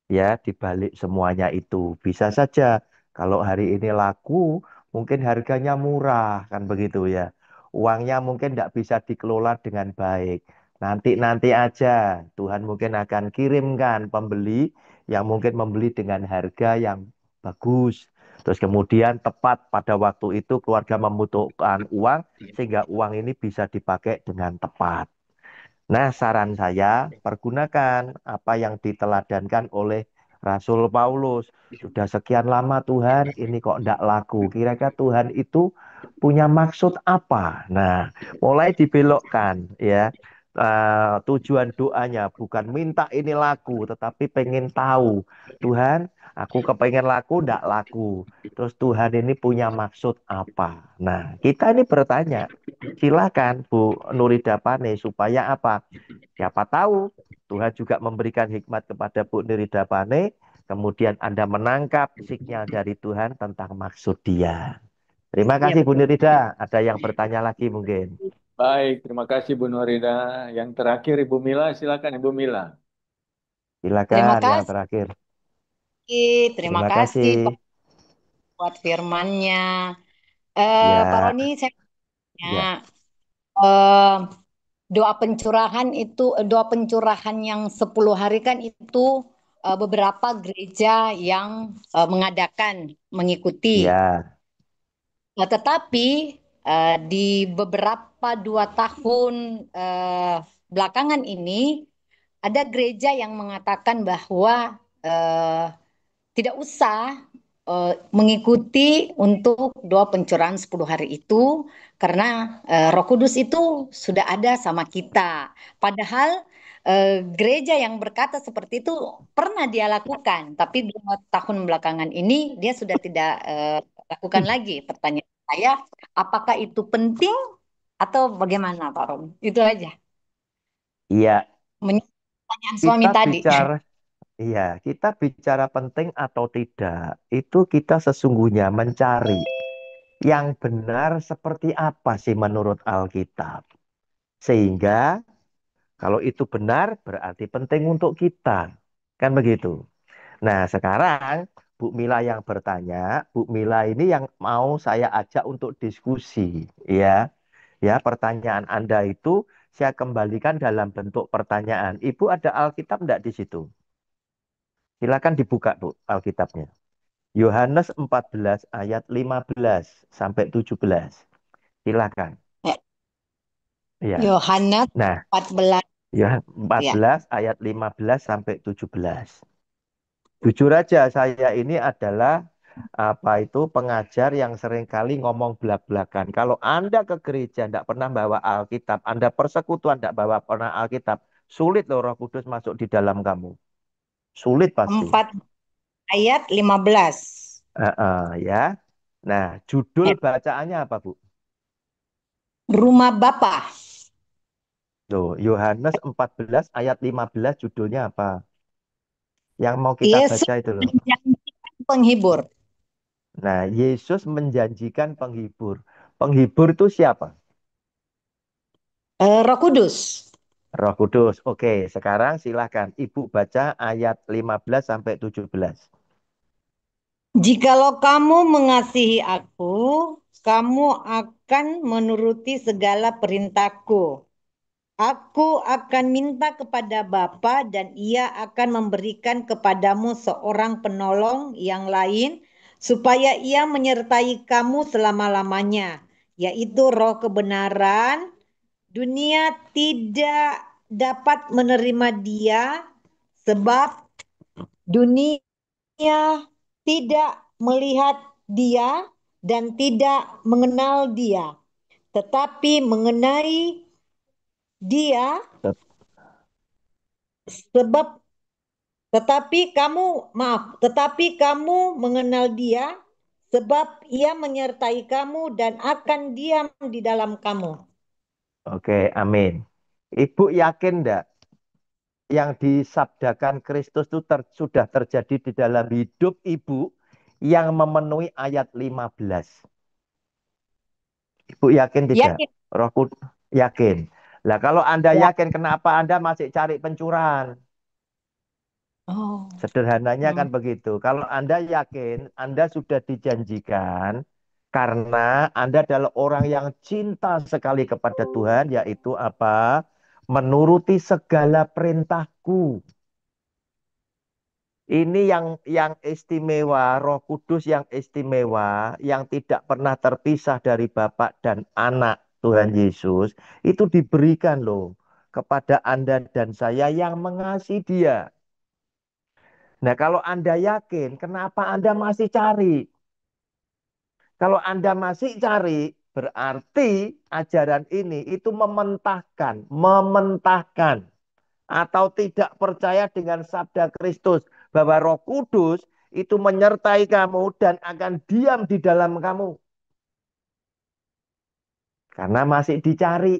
ya di balik semuanya itu. Bisa saja kalau hari ini laku, mungkin harganya murah kan begitu ya. Uangnya mungkin tidak bisa dikelola dengan baik. Nanti aja Tuhan mungkin akan kirimkan pembeli yang mungkin membeli dengan harga yang bagus. Terus kemudian tepat pada waktu itu keluarga membutuhkan uang sehingga uang ini bisa dipakai dengan tepat. Nah, saran saya pergunakan apa yang diteladankan oleh Rasul Paulus. Sudah sekian lama Tuhan, ini kok tidak laku. Kira-kira Tuhan itu punya maksud apa? Nah, mulai dibelokkan ya. tujuan doanya bukan minta ini laku, tetapi pengen tahu, Tuhan, aku kepengen laku, ndak laku. Terus Tuhan ini punya maksud apa? Nah, kita ini bertanya, silakan Bu Nurida Pane, supaya apa? Siapa tahu Tuhan juga memberikan hikmat kepada Bu Nurida Pane, kemudian Anda menangkap sinyal dari Tuhan tentang maksud dia. Terima Iya kasih Bu betul. Nurida. Ada yang bertanya lagi mungkin? Baik, terima kasih Bu Norida. Yang terakhir Ibu Mila, silakan Ibu Mila. Terima Silakan yang kasih, terakhir. terima Terima kasih Pak kasih. buat firman-Nya. Pak Ya, Roni, saya tanya, ya, eh, doa pencurahan yang 10 hari kan itu beberapa gereja yang mengikuti. ya, Tetapi di beberapa 2 tahun belakangan ini ada gereja yang mengatakan bahwa tidak usah mengikuti untuk doa pencurahan 10 hari itu karena Roh Kudus itu sudah ada sama kita. Padahal gereja yang berkata seperti itu pernah dia lakukan, tapi 2 tahun belakangan ini dia sudah tidak lakukan lagi. Pertanyaan saya, apakah itu penting atau bagaimana, Pak Rom? Itu aja. iya. Menyambut pertanyaan suami Kita tadi. bicara, iya, kita bicara penting atau tidak, itu kita sesungguhnya mencari yang benar seperti apa sih menurut Alkitab. Sehingga kalau itu benar, berarti penting untuk kita. Kan begitu. Nah, sekarang Bu Mila yang bertanya, Bu Mila ini yang mau saya ajak untuk diskusi, ya. Ya, pertanyaan Anda itu saya kembalikan dalam bentuk pertanyaan. Ibu ada Alkitab enggak di situ? Silakan dibuka, Bu, Alkitabnya. Yohanes 14 ayat 15 sampai 17. Silakan. Ya, Ya. Yohanes Nah, 14 ya ya. 14 ayat 15 sampai 17. Jujur aja, saya ini adalah apa itu pengajar yang seringkali ngomong belak-belakan. Kalau Anda ke gereja tidak pernah bawa Alkitab, Anda persekutuan tidak bawa pernah Alkitab, sulit loh Roh Kudus masuk di dalam kamu. Sulit pasti. 4 ayat 15. Ya. Nah, judul Ya. bacaannya apa, Bu? Rumah Bapa. Tuh, Yohanes 14 ayat 15 judulnya apa? Yang mau kita Yesus baca itu loh. menjanjikan penghibur. Nah, Yesus menjanjikan penghibur. Penghibur itu siapa? Roh Kudus. Roh Kudus. Oke, sekarang silakan Ibu baca ayat 15 sampai 17. Jikalau kamu mengasihi aku, kamu akan menuruti segala perintahku. Aku akan minta kepada Bapa dan Ia akan memberikan kepadamu seorang penolong yang lain supaya Ia menyertai kamu selama-lamanya, yaitu Roh kebenaran. Dunia tidak dapat menerima Dia sebab dunia tidak melihat Dia dan tidak mengenal Dia, tetapi mengenai Dia sebab tetapi kamu mengenal Dia sebab Ia menyertai kamu dan akan diam di dalam kamu. Oke, amin. Ibu yakin enggak yang disabdakan Kristus itu sudah terjadi di dalam hidup Ibu yang memenuhi ayat 15? Ibu yakin tidak? Yakin? Roh Kudus yakin. Lah kalau Anda Ya. yakin, kenapa Anda masih cari pencurahan? Oh. Sederhananya kan begitu. Kalau Anda yakin, Anda sudah dijanjikan karena Anda adalah orang yang cinta sekali kepada Tuhan, yaitu apa? Menuruti segala perintahku. Ini yang istimewa, Roh Kudus yang istimewa, yang tidak pernah terpisah dari Bapa dan Anak Tuhan Yesus, itu diberikan loh kepada Anda dan saya yang mengasihi Dia. Nah, kalau Anda yakin, kenapa Anda masih cari? Kalau Anda masih cari, Berarti ajaran ini itu mementahkan atau tidak percaya dengan sabda Kristus bahwa Roh Kudus itu menyertai kamu dan akan diam di dalam kamu. Karena masih dicari.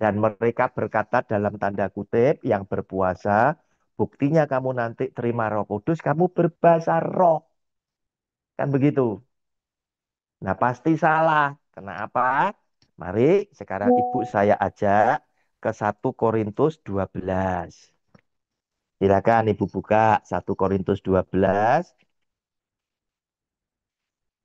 Dan mereka berkata dalam tanda kutip yang berpuasa, buktinya kamu nanti terima Roh Kudus, kamu berbahasa roh. Kan begitu. Nah, pasti salah. Kenapa? Mari sekarang Ibu saya ajak ke 1 Korintus 12. Silakan Ibu buka 1 Korintus 12.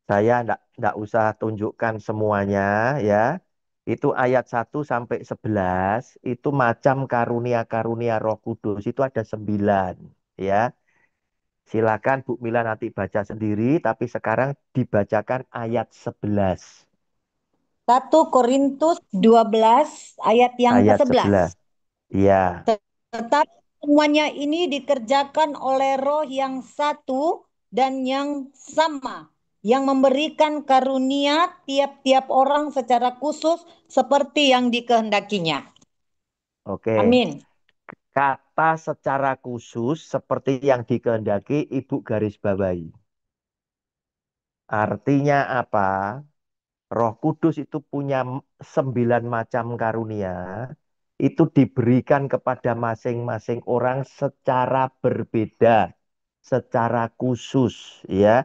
Saya enggak usah tunjukkan semuanya ya. Itu ayat 1 sampai 11 itu macam karunia-karunia Roh Kudus itu ada 9 ya. Silakan Bu Mila nanti baca sendiri tapi sekarang dibacakan ayat 11. 1 Korintus 12 ayat yang Ayat ke-11. 11. Iya. Tetapi semuanya ini dikerjakan oleh Roh yang satu dan yang sama, yang memberikan karunia tiap-tiap orang secara khusus seperti yang dikehendakinya. Oke. Amin. Kata secara khusus seperti yang dikehendaki Ibu garis bawahi. Artinya apa? Roh Kudus itu punya 9 macam karunia. Itu diberikan kepada masing-masing orang secara berbeda. Secara khusus ya.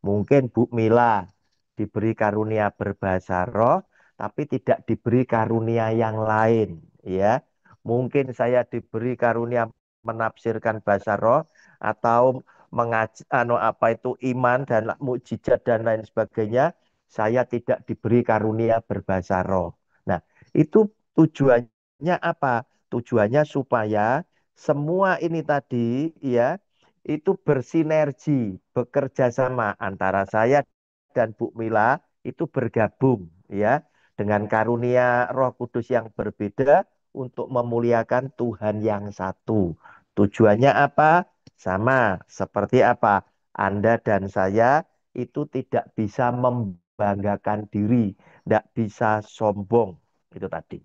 Mungkin Bu Mila diberi karunia berbahasa roh, tapi tidak diberi karunia yang lain ya. Mungkin saya diberi karunia menafsirkan bahasa roh atau apa itu iman dan mukjizat dan lain sebagainya. Saya tidak diberi karunia berbahasa roh. Nah, itu tujuannya apa? Tujuannya supaya semua ini tadi ya itu bersinergi, bekerja sama antara saya dan Bu Mila itu bergabung ya dengan karunia Roh Kudus yang berbeda untuk memuliakan Tuhan yang satu. Tujuannya apa? Sama seperti apa? Anda dan saya itu tidak bisa membanggakan diri, tidak bisa sombong. Itu tadi.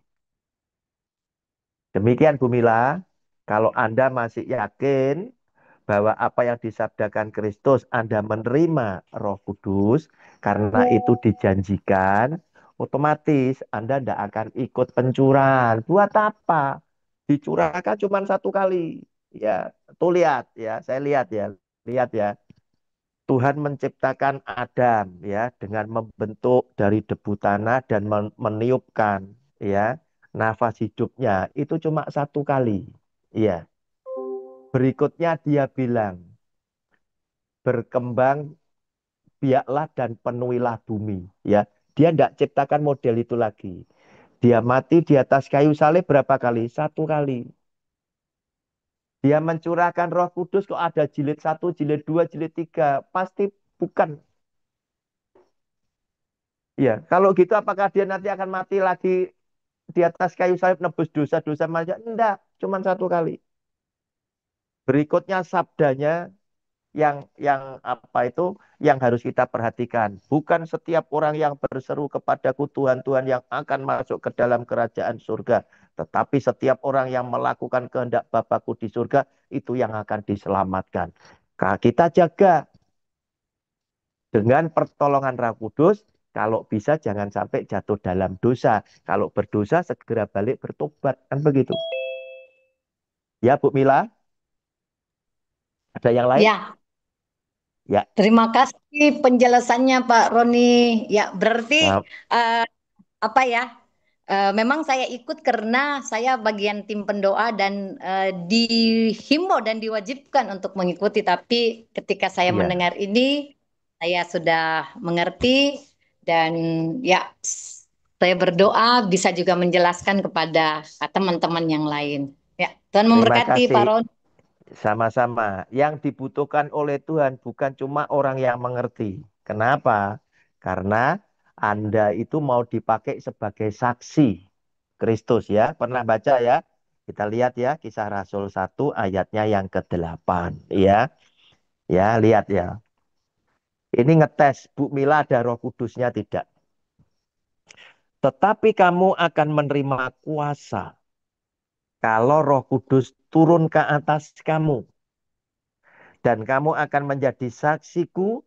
Demikian Bu Mila, kalau Anda masih yakin bahwa apa yang disabdakan Kristus Anda menerima Roh Kudus karena itu dijanjikan, otomatis Anda tidak akan ikut pencurahan. Buat apa? Dicurahkan cuma 1 kali. Ya, tuh lihat ya, saya lihat ya, lihat ya. Tuhan menciptakan Adam ya dengan membentuk dari debu tanah dan meniupkan ya nafas hidupnya itu cuma 1 kali. Ya. Berikutnya dia bilang berkembang biaklah dan penuhilah bumi ya. Dia tidak ciptakan model itu lagi. Dia mati di atas kayu salib berapa kali? 1 kali. Dia mencurahkan Roh Kudus kok ada jilid 1, jilid 2, jilid 3. Pasti bukan. Ya, kalau gitu apakah dia nanti akan mati lagi di atas kayu salib nebus dosa-dosa manusia? Enggak, cuma 1 kali. Berikutnya sabdanya yang apa itu yang harus kita perhatikan. Bukan setiap orang yang berseru kepadaku Tuhan, Tuhan yang akan masuk ke dalam kerajaan surga. Tetapi setiap orang yang melakukan kehendak Bapakku di surga, itu yang akan diselamatkan. Kita jaga dengan pertolongan Roh Kudus, kalau bisa jangan sampai jatuh dalam dosa. Kalau berdosa segera balik bertobat. Kan begitu. Ya Bu Mila? Ada yang lain? Ya, Ya. terima kasih penjelasannya Pak Roni. Ya, berarti Nah, apa ya? Memang saya ikut karena saya bagian tim pendoa dan dihimbau dan diwajibkan untuk mengikuti. Tapi ketika saya iya. mendengar ini, saya sudah mengerti dan ya saya berdoa bisa juga menjelaskan kepada teman-teman yang lain. Ya, Tuhan Terima memberkati Pak kasih. Roni. Sama-sama. Yang dibutuhkan oleh Tuhan bukan cuma orang yang mengerti. Kenapa? Karena Anda itu mau dipakai sebagai saksi Kristus ya. Pernah baca ya? Kita lihat ya Kisah Rasul 1 ayatnya yang ke-8 ya. Ya, lihat ya. Ini ngetes Bu Mila ada Roh Kudusnya tidak? Tetapi kamu akan menerima kuasa kalau Roh Kudus turun ke atas kamu. Dan kamu akan menjadi saksiku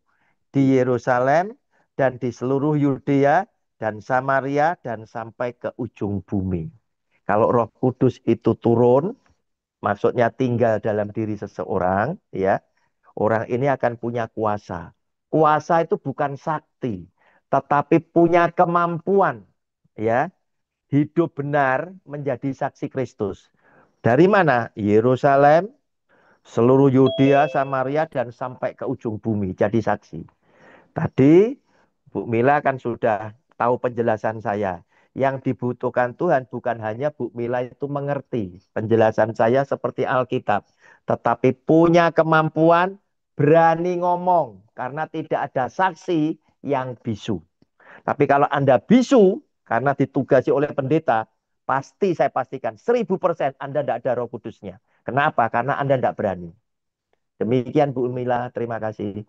di Yerusalem dan di seluruh Yudea dan Samaria dan sampai ke ujung bumi. Kalau Roh Kudus itu turun, maksudnya tinggal dalam diri seseorang, ya, orang ini akan punya kuasa. Kuasa itu bukan sakti, tetapi punya kemampuan, ya, hidup benar menjadi saksi Kristus. Dari mana? Yerusalem, seluruh Yudea, Samaria, dan sampai ke ujung bumi. Jadi saksi. Tadi Bu Mila kan sudah tahu penjelasan saya. Yang dibutuhkan Tuhan bukan hanya Bu Mila itu mengerti penjelasan saya seperti Alkitab. Tetapi punya kemampuan berani ngomong. Karena tidak ada saksi yang bisu. Tapi kalau Anda bisu karena ditugasi oleh pendeta, pasti saya pastikan 1000% Anda tidak ada Roh Kudusnya. Kenapa? Karena Anda tidak berani. Demikian Bu Mila, terima kasih.